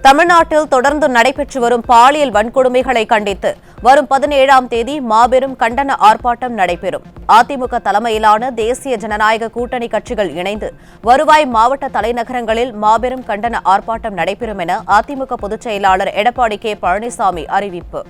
தமிழ்நாட்டில் தொடர்ந்து நடைபெற்று வரும் பாலியல் வன்கொடுமைகளை கண்டித்து வரும் 17ஆம் தேதி மாபெரும் கண்டன ஆர்ப்பாட்டம் நடைபெறும். அதிமுக தலைமையிலான தேசிய ஜனநாயக கூட்டணி கட்சிகள் இணைந்து வருவாய் மாவட்ட தலைநகரங்களில் மாபெரும் கண்டன ஆர்ப்பாட்டம் நடைபெறும் என அதிமுக பொதுச் செயலாளர் எடப்பாடி கே பழனிசாமி அறிவிப்பு.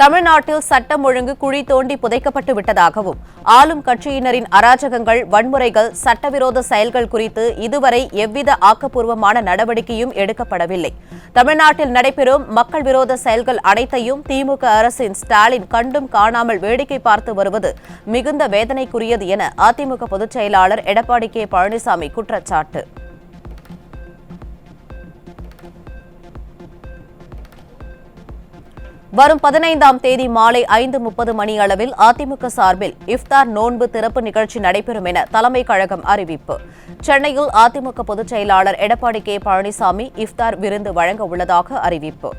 தமிழ்நாட்டில் சட்டம் ஒழுங்கு குழி தோண்டி புதைக்கப்பட்டு விட்டதாகவும் ஆளும் கட்சியினரின் அராஜகங்கள், வன்முறைகள், சட்டவிரோத செயல்கள் குறித்து இதுவரை எவ்வித ஆக்கப்பூர்வமான நடவடிக்கையும் எடுக்கப்படவில்லை. தமிழ்நாட்டில் நடைபெறும் மக்கள் விரோத செயல்கள் அனைத்தையும் திமுக அரசின் ஸ்டாலின் கண்டும் காணாமல் வேடிக்கை பார்த்து வருவது மிகுந்த வேதனைக்குரியது என அதிமுக பொதுச் செயலாளர் எடப்பாடி கே பழனிசாமி குற்றச்சாட்டு. வரும் 15ஆம் தேதி மாலை 5:30 மணி அளவில் அதிமுக சார்பில் இஃப்தார் நோன்பு திறப்பு நிகழ்ச்சி நடைபெறும் என தலைமை கழகம் அறிவிப்பு. சென்னையில் அதிமுக பொதுச் செயலாளர் எடப்பாடி கே பழனிசாமி இஃப்தார் விருந்து வழங்க உள்ளதாக அறிவிப்பு.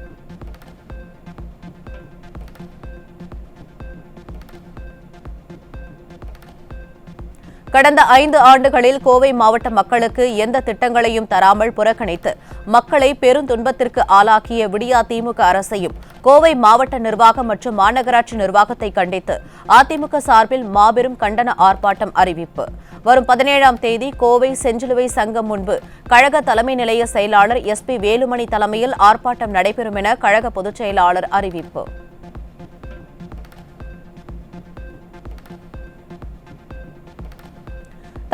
கடந்த 5 ஆண்டுகளில் கோவை மாவட்ட மக்களுக்கு எந்த திட்டங்களையும் தராமல் புறக்கணித்து மக்களை பெருந்துன்பத்திற்கு ஆளாக்கிய விடியா திமுக அரசையும் கோவை மாவட்ட நிர்வாகம் மற்றும் மாநகராட்சி நிர்வாகத்தை கண்டித்து அதிமுக சார்பில் மாபெரும் கண்டன ஆர்ப்பாட்டம் அறிவிப்பு. வரும் 17ஆம் தேதி கோவை செஞ்சிலுவை சங்கம் முன்பு கழக தலைமை நிலைய செயலாளர் SP வேலுமணி தலைமையில் ஆர்ப்பாட்டம் நடைபெறும் என கழக பொதுச் செயலாளர் அறிவிப்பு.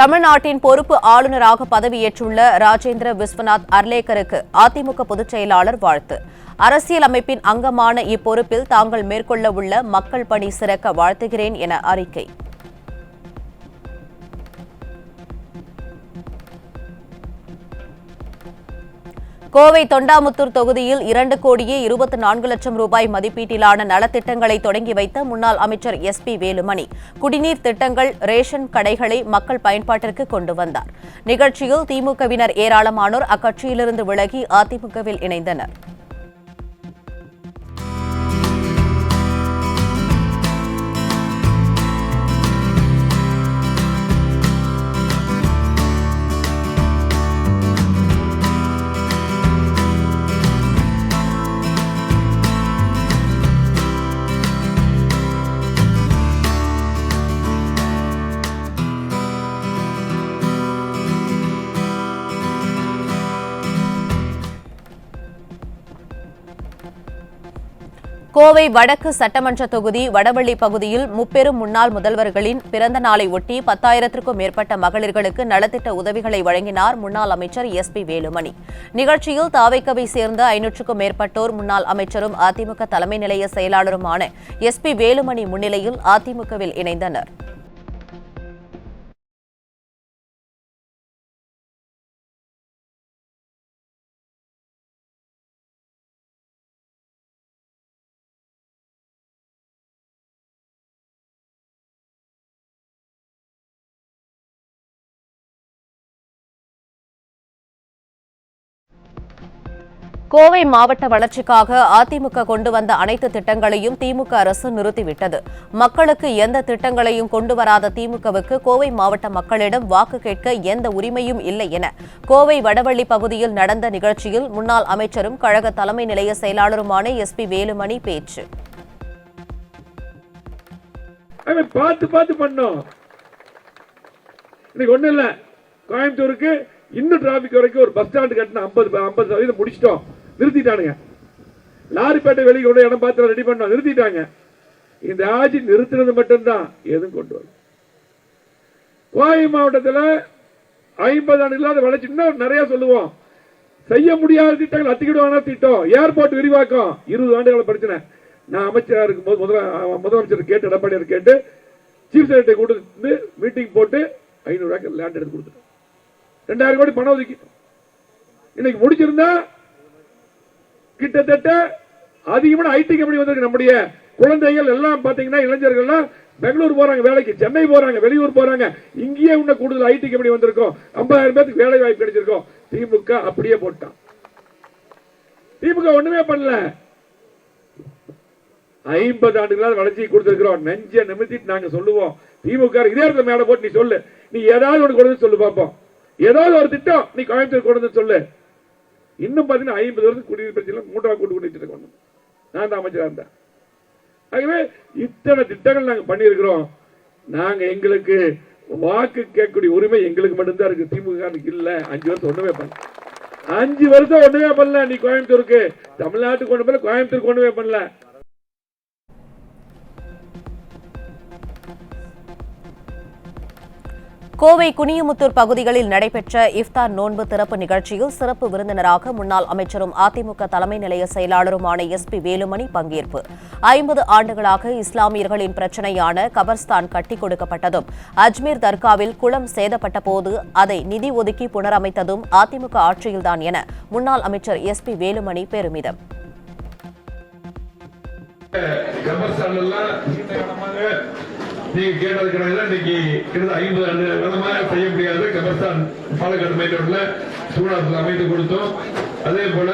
தமிழ்நாட்டின் பொறுப்பு ஆளுநராக பதவியேற்றுள்ள ராஜேந்திர விஸ்வநாத் அர்லேக்கருக்கு அதிமுக பொதுச் செயலாளர் வாழ்த்து. அரசியலமைப்பின் அங்கமான இப்பொறுப்பில் தாங்கள் மேற்கொள்ள உள்ள மக்கள் பணி சிறக்க வாழ்த்துகிறேன் என அறிக்கை. கோவை தொண்டாமுத்தூர் தொகுதியில் 2,24,00,000 ரூபாய் மதிப்பீட்டிலான நலத்திட்டங்களை தொடங்கி வைத்த முன்னாள் அமைச்சர் SP வேலுமணி குடிநீர் திட்டங்கள், ரேஷன் கடைகளை மக்கள் பயன்பாட்டிற்கு கொண்டு வந்தார். நிகழ்ச்சியில் திமுகவினர் ஏராளமானோர் அக்கட்சியிலிருந்து விலகி அதிமுகவில் இணைந்தனர். கோவை வடக்கு சட்டமன்ற தொகுதி வடவள்ளி பகுதியில் முப்பெரும் முன்னாள் முதல்வர்களின் பிறந்த நாளை ஒட்டி 10,000க்கும் மேற்பட்ட மகளிர்களுக்கு நலத்திட்ட உதவிகளை வழங்கினார் முன்னாள் அமைச்சர் SP வேலுமணி. நிகழ்ச்சியில் தாவைக்கவை சேர்ந்த 500க்கும் மேற்பட்டோர் முன்னாள் அமைச்சரும் அதிமுக தலைமை நிலைய செயலாளருமான SP வேலுமணி முன்னிலையில் அதிமுகவில் இணைந்தனர். கோவை மாவட்ட வளர்ச்சிக்காக அதிமுக கொண்டு வந்த அனைத்து திட்டங்களையும் திமுக அரசு நிறுத்திவிட்டது. மக்களுக்கு எந்த திட்டங்களையும் கொண்டு வராத திமுகவுக்கு கோவை மாவட்ட மக்களிடம் வாக்கு கேட்க எந்த உரிமையும் இல்லை என கோவை வடவள்ளி பகுதியில் நடந்த நிகழ்ச்சியில் முன்னாள் அமைச்சரும் கழக தலைமை நிலைய செயலாளருமான SP வேலுமணி பேச்சு. பார்த்து பண்ணோம். இன்னைக்கு ஒண்ணு இல்ல, கோயம்புத்தூருக்கு இன்னும் டிராபிக் வரைக்கும் ஒரு பஸ் ஸ்டாண்ட் கட்டின 50% முடிச்சிட்டோம், நிறுத்திட்டானுங்க. லாரிப்பேட்டை வெளியே கொண்டு இடம் பார்த்து ரெடி பண்ணோம், நிறுத்திட்டாங்க. இந்த ஆட்சி நிறுத்தினது மட்டும்தான், எதுவும் கொண்டு வரும். கோவை மாவட்டத்தில் 50 ஆண்டு இல்லாத வளர்ச்சி நிறைய சொல்லுவோம். செய்ய முடியாத திட்டங்கள் அத்திக்கிடுவான திட்டம், ஏர்போர்ட் விரிவாக்கம் 20 ஆண்டுகளை பிரச்சனை. நான் அமைச்சராக இருக்கும்போது முதலமைச்சர் கேட்டு, எடப்பாடியார் கேட்டு, சீஃப் செக்ரட்டரி கொடுத்து மீட்டிங் போட்டு 500 ஏக்கர் லேண்ட் எடுத்து கொடுத்துட்டோம். 2000 கோடி பணம் ஒதுக்கி இன்னைக்கு முடிச்சிருந்தா கிட்டத்தட்ட அதிகமான ஐடி கம்பெனி வந்திருக்கு. நம்முடைய குழந்தைகள் எல்லாம் பாத்தீங்கன்னா இளைஞர்கள் பெங்களூர் போறாங்க வேலைக்கு, சென்னை போறாங்க, வெளியூர் போறாங்க. இங்கேயே இன்னும் கூடுதல் ஐடி கம்பெனி வந்திருக்கோம். 50,000 பேருக்கு வேலை வாய்ப்பு கிடைச்சிருக்கோம். திமுக அப்படியே போட்டான். திமுக ஒண்ணுமே பண்ணல. 50 ஆண்டுகளால் வளர்ச்சி கொடுத்திருக்கிறோம். நெஞ்ச நிமித்திட்டு நாங்க சொல்லுவோம், திமுக இதே இடத்துல மேல போட்டு நீ சொல்லு, நீ ஏதாவது ஒன்று கொண்டு சொல்லு பார்ப்போம். ஏதாவது ஒரு திட்டம் நீ கோயம்புத்தூர் கொண்டு சொல்லு. இன்னும் பாத்தீங்கன்னா 50 வருஷம் குடிநீர் பிரச்சனை 3வது கூட்டு குடிநீர் கொண்டு நான் தான் அமைச்சராக இருந்தேன். ஆகவே இத்தனை திட்டங்கள் நாங்க பண்ணியிருக்கிறோம். நாங்க எங்களுக்கு வாக்கு கேட்கக்கூடிய உரிமை எங்களுக்கு மட்டும்தான் இருக்கு, திமுக இல்ல. 5 வருஷம் ஒண்ணுமே பண்ணல, 5 வருஷம் ஒண்ணுமே பண்ணல. நீ கோயம்புத்தூருக்கு தமிழ்நாட்டுக்கு கொண்டு போல கோயம்புத்தூருக்கு ஒண்ணுமே பண்ணல. கோவை குனியமுத்தூர் பகுதிகளில் நடைபெற்ற இஃப்தார் நோன்பு திறப்பு நிகழ்ச்சியில் சிறப்பு விருந்தினராக முன்னாள் அமைச்சரும் அதிமுக தலைமை நிலைய செயலாளருமான SP வேலுமணி பங்கேற்பு. 50 ஆண்டுகளாக இஸ்லாமியர்களின் பிரச்சினையான கபர்ஸ்தான் கட்டிக் கொடுக்கப்பட்டதும், அஜ்மீர் தர்காவில் குளம் சேதப்பட்ட போது அதை நிதி ஒதுக்கி புனரமைத்ததும் அதிமுக ஆட்சியில்தான் என முன்னாள் அமைச்சர் SP வேலுமணி பெருமிதம். நீங்க கேட்டது கிடையாது. இன்னைக்கு கிட்டத்தட்ட 50 ஆண்டு காலமாக செய்ய முடியாது. கபர்ஸ்தான் பாலக்காடு மையத்தில் சூழத்தில் அமைத்து கொடுத்தோம். அதே போல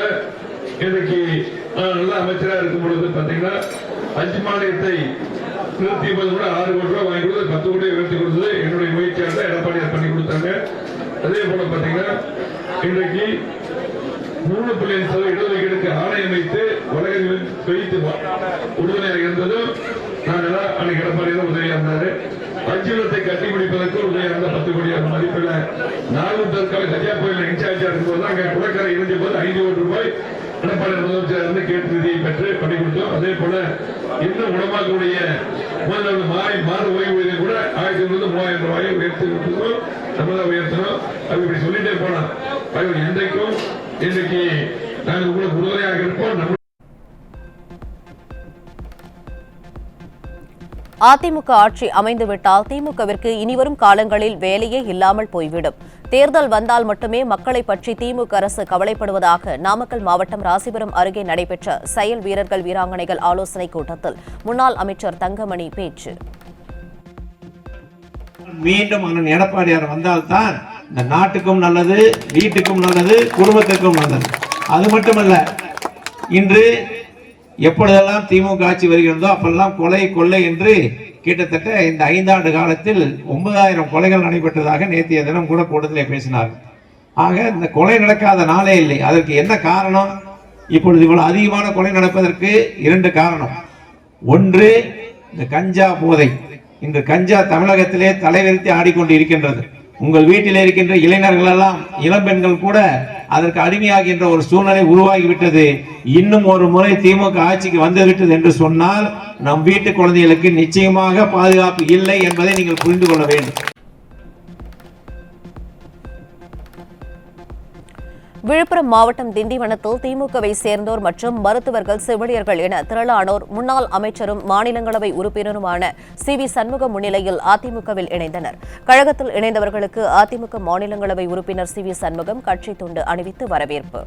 இன்னைக்கு நல்ல அமைச்சராக இருக்கும் பொழுது பாத்தீங்கன்னா 5 மாநிலத்தை நிறுத்தி கூட 6 கோடி ரூபாய் வாங்கி கொடுத்து 10 கோடி உயர்த்தி கொடுத்தது என்னுடைய முயற்சியாக எடப்பாடியார் பண்ணி கொடுத்தாங்க. அதே போல பாத்தீங்கன்னா இன்றைக்கு 3.5% இடஒதுக்கீடுக்கு ஆணையம் வைத்து வழக்கறிஞர் வைத்து உறுதுணையாக இருந்ததும் நாங்கள் அன்னைக்கு எடப்பாடியில் உதவியா இருந்தாரு. பஞ்சுலத்தை கட்டி முடிப்பதற்கு உதவியா இருந்த 10 கோடி மதிப்பில் 4 தற்கால கஜா புயல் இன்சார்ஜா இருக்கும்போது அங்கே குளக்கரை இருந்த போது 5 கோடி ரூபாய் எடப்பாடி முதலமைச்சர் இருந்து கேட்டு நிதியை பெற்று பண்ணி கொடுத்தோம். அதே போல இன்னும் உணவாக்கக்கூடிய முதலாவது மாறு ஓய்வூதியம் கூட 1500 ரூபாயை உயர்த்தி கொடுத்தோம். நம்ம தான் உயர்த்தணும். அது இப்படி சொல்லிட்டே போலாம். என்றைக்கும் இன்றைக்கு நாங்கள் உங்களுக்கு உறுதுணையாக இருப்போம். அதிமுக ஆட்சி அமைந்துவிட்டால் திமுகவிற்கு இனிவரும் காலங்களில் வேலையே இல்லாமல் போய்விடும். தேர்தல் வந்தால் மட்டுமே மக்களை பற்றி திமுக அரசு கவலைப்படுவதாக நாமக்கல் மாவட்டம் ராசிபுரம் அருகே நடைபெற்ற செயல் வீரர்கள் வீராங்கனைகள் ஆலோசனைக் கூட்டத்தில் முன்னாள் அமைச்சர் தங்கமணி பேச்சு. மீண்டும் அண்ணன் எடப்பாடியார் வந்தால்தான் இந்த நாட்டுக்கும் நல்லது, வீட்டுக்கும் நல்லது, குடும்பத்துக்கும் நல்லது. அது மட்டுமல்ல, இன்று எப்பொழுதெல்லாம் திமுக ஆட்சி வருகிறதோ அப்பெல்லாம் கொலை கொள்ளை என்று கிட்டத்தட்ட இந்த 5 ஆண்டு காலத்தில் 9000 கொலைகள் நடைபெற்றதாக நேற்றைய தினம் கூட கூட்டத்திலே பேசினார்கள். ஆக இந்த கொலை நடக்காத நாளே இல்லை. அதற்கு என்ன காரணம்? இப்பொழுது இவ்வளவு அதிகமான கொலை நடப்பதற்கு 2 காரணம். ஒன்று, இந்த கஞ்சா போதை. இன்று கஞ்சா தமிழகத்திலே தலைவிரித்து ஆடிக்கொண்டு இருக்கின்றது. உங்கள் வீட்டில் இருக்கின்ற இளைஞர்கள் எல்லாம், இளம்பெண்கள் கூட அதற்கு அடிமையாகின்ற ஒரு சூழ்நிலை உருவாகிவிட்டது. இன்னும் ஒரு முறை திமுக ஆட்சிக்கு வந்துவிட்டது என்று சொன்னால் நம் வீட்டு குழந்தைகளுக்கு நிச்சயமாக பாதுகாப்பு இல்லை என்பதை நீங்கள் புரிந்து கொள்ள வேண்டும். விழுப்புரம் மாவட்டம் திண்டிவனத்தில் திமுகவை சேர்ந்தோர் மற்றும் மருத்துவர்கள், செவிலியர்கள் என திரளானோர் முன்னாள் அமைச்சரும் மாநிலங்களவை உறுப்பினருமான CV சண்முகம் முன்னிலையில் அதிமுகவில் இணைந்தனர். கழகத்தில் இணைந்தவர்களுக்கு அதிமுக மாநிலங்களவை உறுப்பினர் CV சண்முகம் கட்சி துண்டு அணிவித்து வரவேற்பு.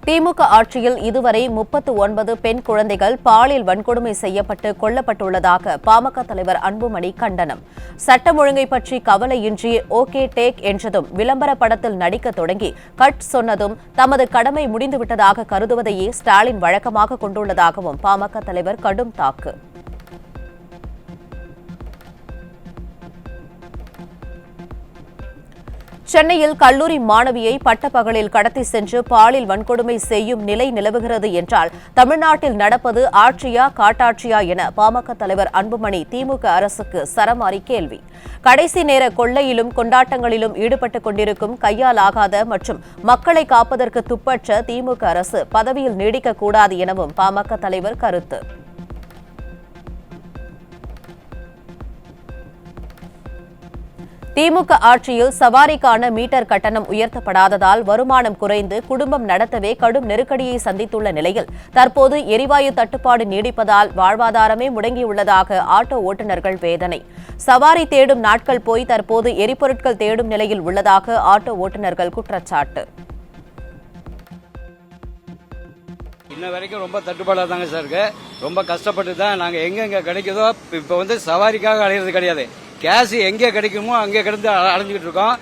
திமுக ஆட்சியில் இதுவரை 39 பெண் குழந்தைகள் பாலியல் வன்கொடுமை செய்யப்பட்டு கொல்லப்பட்டுள்ளதாக பாமக தலைவர் அன்புமணி கண்டனம். சட்டம் ஒழுங்கை பற்றி கவலையின்றி ஓகே டேக் என்றதும், விளம்பர படத்தில் நடிக்க தொடங்கி கட் சொன்னதும் தமது கடமை முடிந்துவிட்டதாக கருதுவதையே ஸ்டாலின் வழக்கமாக கொண்டுள்ளதாகவும் பாமக தலைவர் கடும் தாக்கு. சென்னையில் கல்லூரி மாணவியை பட்டப்பகலில் கடத்தி சென்று பாலியல் வன்கொடுமை செய்யும் நிலை நிலவுகிறது என்றால் தமிழ்நாட்டில் நடப்பது ஆட்சியா காட்டாட்சியா என பாமக தலைவர் அன்புமணி திமுக அரசுக்கு சரமாரி கேள்வி. கடைசி நேர கொள்ளையிலும் கொண்டாட்டங்களிலும் ஈடுபட்டுக் கொண்டிருக்கும் கையாலாகாத மற்றும் மக்களை காப்பதற்கு துப்பற்ற திமுக அரசு பதவியில் நீடிக்கக்கூடாது எனவும் பாமக தலைவர் கருத்து. திமுக ஆட்சியில் சவாரிக்கான மீட்டர் கட்டணம் உயர்த்தப்படாததால் வருமானம் குறைந்து குடும்பம் நடத்தவே கடும் நெருக்கடியை சந்தித்துள்ள நிலையில் தற்போது எரிவாயு தட்டுப்பாடு நீடிப்பதால் வாழ்வாதாரமே முடங்கியுள்ளதாக ஆட்டோ ஓட்டுநர்கள் வேதனை. சவாரி தேடும் நாட்கள் போய் தற்போது எரிபொருட்கள் தேடும் நிலையில் உள்ளதாக ஆட்டோ ஓட்டுநர்கள் குற்றச்சாட்டு. இன்ன வரைக்கும் ரொம்ப தட்டுப்பாடாக தாங்க சார் இருக்கு. ரொம்ப கஷ்டப்பட்டு தான் நாங்கள் எங்கெங்க கிடைக்குதோ இப்போ சவாரிக்காக அலையிறது கிடையாது. கேஸ் எங்கே கிடைக்குமோ அங்கே கிடந்து அலைஞ்சிக்கிட்டு இருக்கோம்.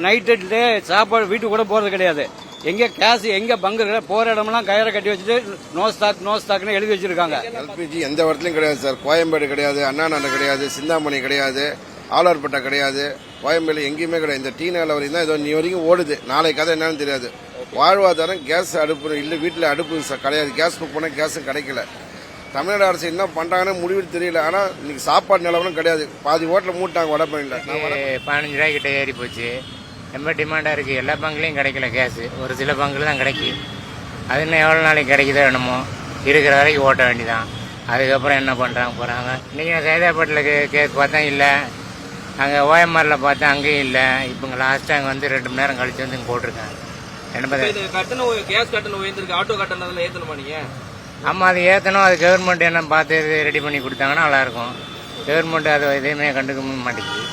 நைட்டு டே சாப்பாடு வீட்டுக்கு கூட போறது கிடையாது. எங்கே கேஸ் எங்கே பங்கு போற இடமெல்லாம் கயிறை கட்டி வச்சுட்டு நோ ஸ்டாக்னு எழுதி வச்சிருக்காங்க. எல்பிஜி எந்த இடத்துலையும் கிடையாது சார். கோயம்பேடு கிடையாது, அண்ணா நகர் கிடையாது, சிந்தாமணி கிடையாது, ஆழ்வார்பேட்டை கிடையாது, கோயம்பேடு எங்கேயுமே கிடையாது. இந்த டீ நகர் வரைக்கும் தான் நீ வரைக்கும் ஓடுது. நாளைக்கு கதை என்னன்னு தெரியாது. வாழ்வாதாரம் கேஸ் அடுப்பு இல்லை, வீட்டில் அடுப்பு கிடையாது. கேஸ் புக் பண்ண கேஸும் கிடைக்கல. தமிழ்நாடு அரசு என்ன பண்றாங்கன்னு முடிவு தெரியல. ஆனா இன்னைக்கு சாப்பாடு நிலவரம் கிடையாது. பாதி ஓட்டில் மூட்டாங்க வடபழனியில். 15 ரூபாய் கிட்ட ஏறி போச்சு. ரொம்ப டிமாண்டா இருக்கு. எல்லா பங்குலையும் கிடைக்கல கேஸ். ஒரு சில பங்குல தான் கிடைக்கும். அது இன்னும் எவ்வளோ நாளைக்கு கிடைக்குதோ என்னமோ இருக்கிற வரைக்கும் ஓட்ட வேண்டிதான். அதுக்கப்புறம் என்ன பண்றாங்க போறாங்க. இன்னைக்கு சைதாப்பேட்டில் கேஸ் பார்த்தா இல்லை, அங்கே ஓஎம்ஆரில் பார்த்தா அங்கேயும் இல்லை. இப்போ லாஸ்ட் அங்கே 2 மணி நேரம் கழிச்சு இங்கே போட்டிருக்காங்க. கட்டணம் கேஸ் கட்டணம் உயர்ந்திருக்கு. ஆட்டோ கட்டணம் ஏற்றணுமா நீங்க? ஆமாம், அது ஏற்றணும். அது கவர்மெண்ட் என்ன பார்த்து ரெடி பண்ணி கொடுத்தாங்கன்னா நல்லாயிருக்கும். கவர்மெண்ட் அதை எதையுமே கண்டுக்க மாட்டேங்குது.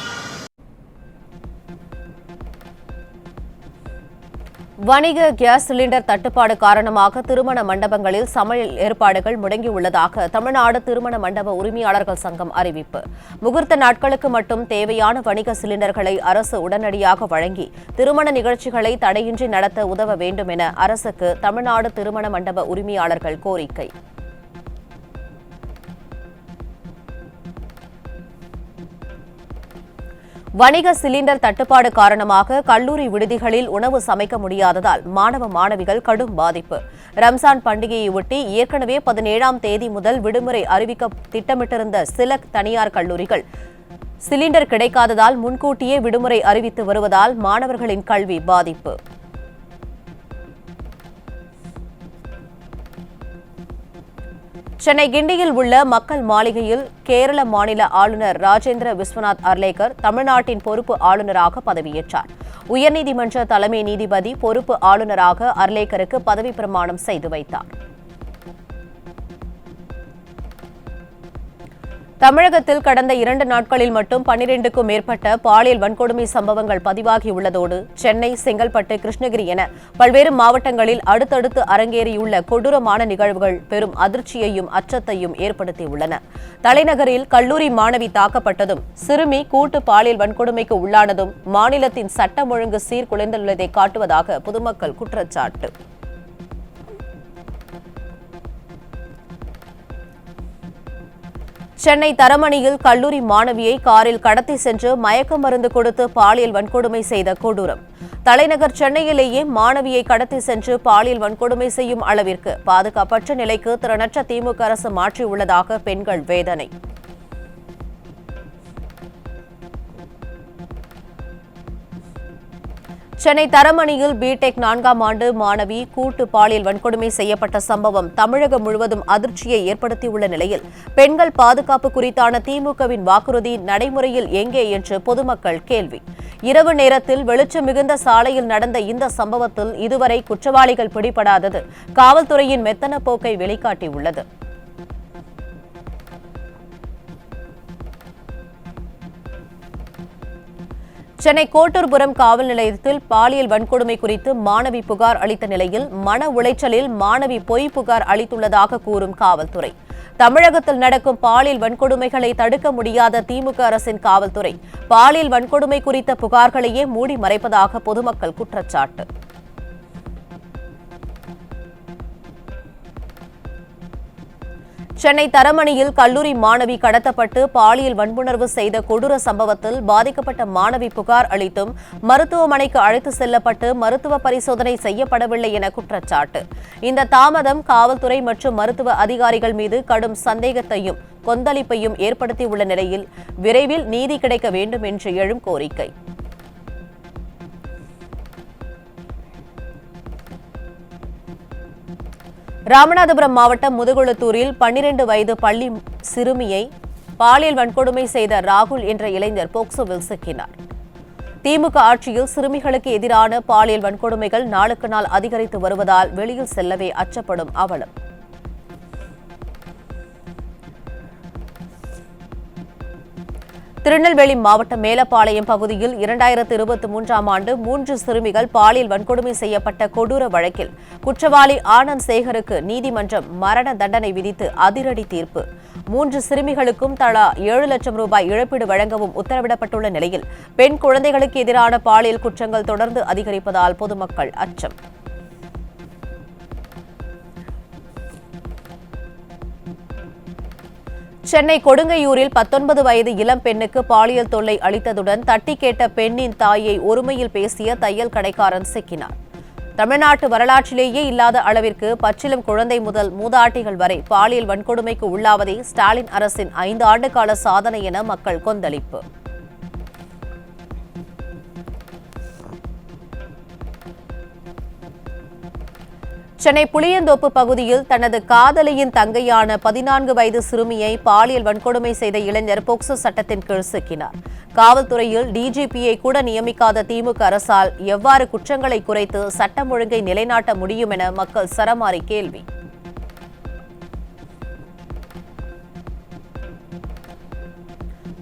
வணிக கேஸ் சிலிண்டர் தட்டுப்பாடு காரணமாக திருமண மண்டபங்களில் சமையல் ஏற்பாடுகள் முடங்கியுள்ளதாக தமிழ்நாடு திருமண மண்டப உரிமையாளர்கள் சங்கம் அறிவிப்பு. முகூர்த்த நாட்களுக்கு மட்டும் தேவையான வணிக சிலிண்டர்களை அரசு உடனடியாக வழங்கி திருமண நிகழ்ச்சிகளை தடையின்றி நடத்த உதவ வேண்டும் என அரசுக்கு தமிழ்நாடு திருமண மண்டப உரிமையாளர்கள் கோரிக்கை. வணிக சிலிண்டர் தட்டுப்பாடு காரணமாக கல்லூரி விடுதிகளில் உணவு சமைக்க முடியாததால் மாணவ மாணவிகள் கடும் பாதிப்பு. ரம்ஜான் பண்டிகையையொட்டி ஏற்கனவே 17ஆம் தேதி முதல் விடுமுறை அறிவிக்க திட்டமிட்டிருந்த சில தனியார் கல்லூரிகள் சிலிண்டர் கிடைக்காததால் முன்கூட்டியே விடுமுறை அறிவித்து வருவதால் மாணவர்களின் கல்வி பாதிப்பு. சென்னை கிண்டியில் உள்ள மக்கள் மாளிகையில் கேரள மாநில ஆளுநர் ராஜேந்திர விஸ்வநாத் அர்லேக்கர் தமிழ்நாட்டின் பொறுப்பு ஆளுநராக பதவியேற்றார். உயர்நீதிமன்ற தலைமை நீதிபதி பொறுப்பு ஆளுநராக அர்லேக்கருக்கு பதவி பிரமாணம் செய்து வைத்தார். தமிழகத்தில் கடந்த 2 நாட்களில் மட்டும் 12க்கும் மேற்பட்ட பாலியல் வன்கொடுமை சம்பவங்கள் பதிவாகியுள்ளதோடு சென்னை, செங்கல்பட்டு, கிருஷ்ணகிரி என பல்வேறு மாவட்டங்களில் அடுத்தடுத்து அரங்கேறியுள்ள கொடூரமான நிகழ்வுகள் பெரும் அதிர்ச்சியையும் அச்சத்தையும் ஏற்படுத்தியுள்ளன. தலைநகரில் கல்லூரி மாணவி தாக்கப்பட்டதும், சிறுமி கூட்டு பாலியல் வன்கொடுமைக்கு உள்ளானதும் மாநிலத்தின் சட்டம் ஒழுங்கு சீர்குலைந்துள்ளதை காட்டுவதாக பொதுமக்கள் குற்றச்சாட்டு. சென்னை தரமணியில் கல்லூரி மாணவியை காரில் கடத்தி சென்று மயக்க மருந்து கொடுத்து பாலியல் வன்கொடுமை செய்த கொடூரம். தலைநகர் சென்னையிலேயே மாணவியை கடத்தி சென்று பாலியல் வன்கொடுமை செய்யும் அளவிற்கு பாதுகாப்பற்ற நிலைக்கு திறனற்ற திமுக அரசு மாற்றியுள்ளதாக பெண்கள் வேதனை. சென்னை தரமணியில் பிடெக் 4ஆம் ஆண்டு மாணவி கூட்டு பாலியல் வன்கொடுமை செய்யப்பட்ட சம்பவம் தமிழகம் முழுவதும் அதிர்ச்சியை ஏற்படுத்தியுள்ள நிலையில் பெண்கள் பாதுகாப்பு குறித்தான திமுகவின் வாக்குறுதி நடைமுறையில் எங்கே என்று பொதுமக்கள் கேள்வி. இரவு நேரத்தில் வெளிச்சம் மிகுந்த சாலையில் நடந்த இந்த சம்பவத்தில் இதுவரை குற்றவாளிகள் பிடிபடாதது காவல்துறையின் மெத்தன போக்கை வெளிக்காட்டியுள்ளது. சென்னை கோட்டூர்புரம் காவல் நிலையத்தில் பாலியல் வன்கொடுமை குறித்து மாணவி புகார் அளித்த நிலையில் மன உளைச்சலில் மாணவி பொய் புகார் அளித்துள்ளதாக கூறும் காவல்துறை. தமிழகத்தில் நடக்கும் பாலியல் வன்கொடுமைகளை தடுக்க முடியாத திமுக அரசின் காவல்துறை பாலியல் வன்கொடுமை குறித்த புகார்களையே மூடி மறைப்பதாக பொதுமக்கள் குற்றச்சாட்டு. சென்னை தரமணியில் கல்லூரி மாணவி கடத்தப்பட்டு பாலியல் வன்புணர்வு செய்த கொடூர சம்பவத்தில் பாதிக்கப்பட்ட மாணவி புகார் அளித்தும் மருத்துவமனைக்கு அழைத்து செல்லப்பட்டு மருத்துவ பரிசோதனை செய்யப்படவில்லை என குற்றச்சாட்டு. இந்த தாமதம் காவல்துறை மற்றும் மருத்துவ அதிகாரிகள் மீது கடும் சந்தேகத்தையும் கொந்தளிப்பையும் ஏற்படுத்தியுள்ள நிலையில் விரைவில் நீதி கிடைக்க வேண்டும் என்று எழும் கோரிக்கை. ராமநாதபுரம் மாவட்டம் முதுகுளத்தூரில் 12 வயது பள்ளி சிறுமியை பாலியல் வன்கொடுமை செய்த ராகுல் என்ற இளைஞர் போக்சோவில் சிக்கினார். திமுக ஆட்சியில் சிறுமிகளுக்கு எதிரான பாலியல் வன்கொடுமைகள் நாளுக்கு நாள் அதிகரித்து வருவதால் வெளியில் செல்லவே அச்சப்படும் அவலம். திருநெல்வேலி மாவட்டம் மேலப்பாளையம் பகுதியில் 2023ஆம் ஆண்டு 3 சிறுமிகள் பாலியல் வன்கொடுமை செய்யப்பட்ட கொடூர வழக்கில் குற்றவாளி ஆனந்த் சேகருக்கு நீதிமன்றம் மரண தண்டனை விதித்து அதிரடி தீர்ப்பு. 3 சிறுமிகளுக்கும் தலா 7 லட்சம் ரூபாய் இழப்பீடு வழங்கவும் உத்தரவிடப்பட்டுள்ள நிலையில் பெண் குழந்தைகளுக்கு எதிரான பாலியல் குற்றங்கள் தொடர்ந்து அதிகரிப்பதால் பொதுமக்கள் அச்சம். சென்னை கொடுங்கையூரில் 19 வயது இளம் பெண்ணுக்கு பாலியல் தொல்லை அளித்ததுடன் தட்டி கேட்ட பெண்ணின் தாயை ஒருமையில் பேசிய தையல் கடைக்காரன் சிக்கினார். தமிழ்நாட்டு வரலாற்றிலேயே இல்லாத அளவிற்கு பச்சிளம் குழந்தை முதல் மூதாட்டிகள் வரை பாலியல் வன்கொடுமைக்கு உள்ளாவதே ஸ்டாலின் அரசின் 5 ஆண்டு கால சாதனை என மக்கள் கொந்தளிப்பு. சென்னை புளியந்தோப்பு பகுதியில் தனது காதலியின் தங்கையான 14 வயது சிறுமியை பாலியல் வன்கொடுமை செய்த இளைஞர் போக்சோ சட்டத்தின் கீழ் சிக்கினார். காவல்துறையில் டிஜிபியை கூட நியமிக்காத திமுக அரசால் எவ்வாறு குற்றங்களை குறைத்து சட்டம் ஒழுங்கை நிலைநாட்ட முடியும் என மக்கள் சரமாரி கேள்வி.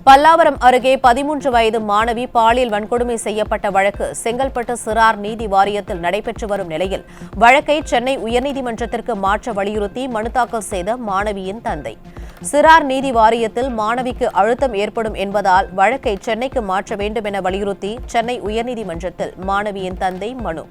பல்லாவரம் அருகே 13 வயது மாணவி பாலியல் வன்கொடுமை செய்யப்பட்ட வழக்கு செங்கல்பட்டு சிறார் நீதி வாரியத்தில் நடைபெற்று வரும் நிலையில் வழக்கை சென்னை உயர்நீதிமன்றத்திற்கு மாற்ற வலியுறுத்தி மனு தாக்கல் செய்த மாணவியின் தந்தை. சிறார் நீதி வாரியத்தில் மாணவிக்கு அழுத்தம் ஏற்படும் என்பதால் வழக்கை சென்னைக்கு மாற்ற வேண்டும் என வலியுறுத்தி சென்னை உயர்நீதிமன்றத்தில் மாணவியின் தந்தை மனு.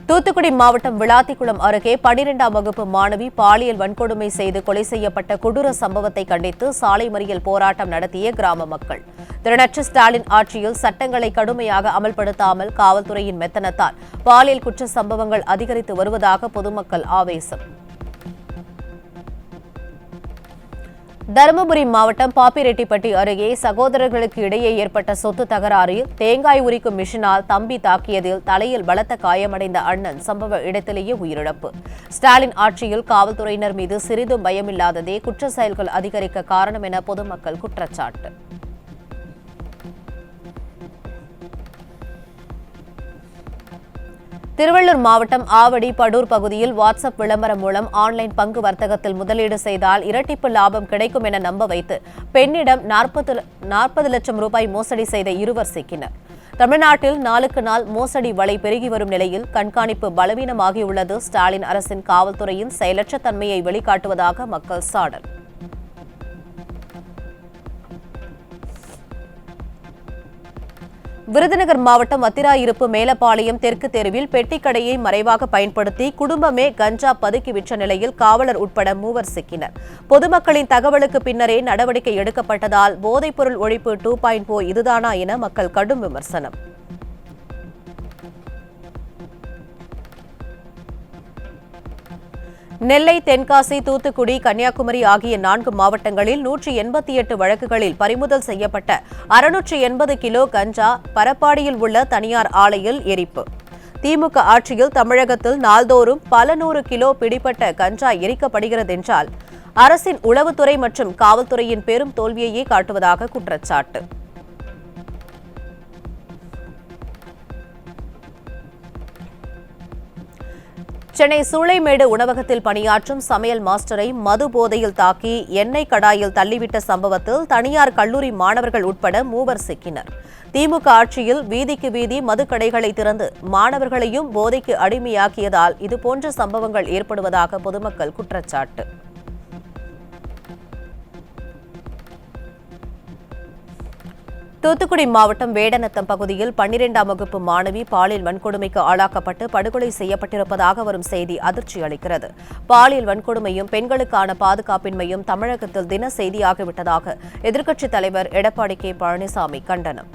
தூத்துக்குடி மாவட்டம் விளாத்திக்குளம் அருகே 12ஆம் வகுப்பு மாணவி பாலியல் வன்கொடுமை செய்து கொலை செய்யப்பட்ட கொடூர சம்பவத்தை கண்டித்து சாலை மறியல் போராட்டம் நடத்திய கிராம மக்கள். திறனற்ற ஸ்டாலின் ஆட்சியில் சட்டங்களை கடுமையாக அமல்படுத்தாமல் காவல்துறையின் மெத்தனத்தால் பாலியல் குற்ற சம்பவங்கள் அதிகரித்து வருவதாக பொதுமக்கள் ஆவேசம். தருமபுரி மாவட்டம் பாப்பிரெட்டிப்பட்டி அருகே சகோதரர்களுக்கு இடையே ஏற்பட்ட சொத்து தகராறில் தேங்காய் உரிக்கும் மிஷினால் தம்பி தாக்கியதில் தலையில் பலத்த காயமடைந்த அண்ணன் சம்பவ இடத்திலேயே உயிரிழப்பு. ஸ்டாலின் ஆட்சியில் காவல்துறையினர் மீது சிறிதும் பயமில்லாததே குற்ற செயல்கள் அதிகரிக்க காரணம் என பொதுமக்கள் குற்றச்சாட்டு. திருவள்ளூர் மாவட்டம் ஆவடி படூர் பகுதியில் வாட்ஸ்அப் விளம்பரம் மூலம் ஆன்லைன் பங்கு வர்த்தகத்தில் முதலீடு செய்தால் இரட்டிப்பு லாபம் கிடைக்கும் என நம்ப வைத்து பெண்ணிடம் 40 லட்சம் ரூபாய் மோசடி செய்த இருவர் சிக்கினர். தமிழ்நாட்டில் நாளுக்கு நாள் மோசடி வலை பெருகி வரும் நிலையில் கண்காணிப்பு பலவீனமாகியுள்ளது ஸ்டாலின் அரசின் காவல்துறையின் செயலற்ற தன்மையை வெளிக்காட்டுவதாக மக்கள் சாடல். விருதுநகர் மாவட்டம் வத்திராயிருப்பு மேலப்பாளையம் தெற்கு தெருவில் பெட்டிக்கடையை மறைவாக பயன்படுத்தி குடும்பமே கஞ்சா பதுக்கி விற்ற நிலையில் காவலர் உட்பட 3 சிக்கினர். பொதுமக்களின் தகவலுக்கு பின்னரே நடவடிக்கை எடுக்கப்பட்டதால் போதைப்பொருள் ஒழிப்பு 2.0 இதுதானா என மக்கள் கடும் விமர்சனம். நெல்லை, தென்காசி, தூத்துக்குடி, கன்னியாகுமரி ஆகிய 4 மாவட்டங்களில் 188 வழக்குகளில் பறிமுதல் செய்யப்பட்ட 680 கிலோ கஞ்சா பரப்பாடியில் உள்ள தனியார் ஆலையில் எரிப்பு. திமுக ஆட்சியில் தமிழகத்தில் நாள்தோறும் பல 100 கிலோ பிடிபட்ட கஞ்சா எரிக்கப்படுகிறதென்றால் அரசின் உளவுத்துறை மற்றும் காவல்துறையின் பெரும் தோல்வியையே காட்டுவதாக குற்றச்சாட்டு. சென்னை சூளைமேடு உணவகத்தில் பணியாற்றும் சமையல் மாஸ்டரை மது போதையில் தாக்கி எண்ணெய் கடாயில் தள்ளிவிட்ட சம்பவத்தில் தனியார் கல்லூரி மாணவர்கள் உட்பட 3 சிக்கினர். திமுக ஆட்சியில் வீதிக்கு வீதி மதுக்கடைகளை திறந்து மாணவர்களையும் போதைக்கு அடிமையாக்கியதால் இதுபோன்ற சம்பவங்கள் ஏற்படுவதாக பொதுமக்கள் குற்றச்சாட்டு. தூத்துக்குடி மாவட்டம் வேடநத்தம் பகுதியில் 12ஆம் வகுப்பு மாணவி பாலியல் வன்கொடுமைக்கு ஆளாக்கப்பட்டு படுகொலை செய்யப்பட்டிருப்பதாக வரும் செய்தி அதிர்ச்சி அளிக்கிறது. பாலியல் வன்கொடுமையும் பெண்களுக்கான பாதுகாப்பின்மையும் தமிழகத்தில் தின செய்தியாகிவிட்டதாக எதிர்க்கட்சித் தலைவர் எடப்பாடி கே. பழனிசாமி கண்டனம்.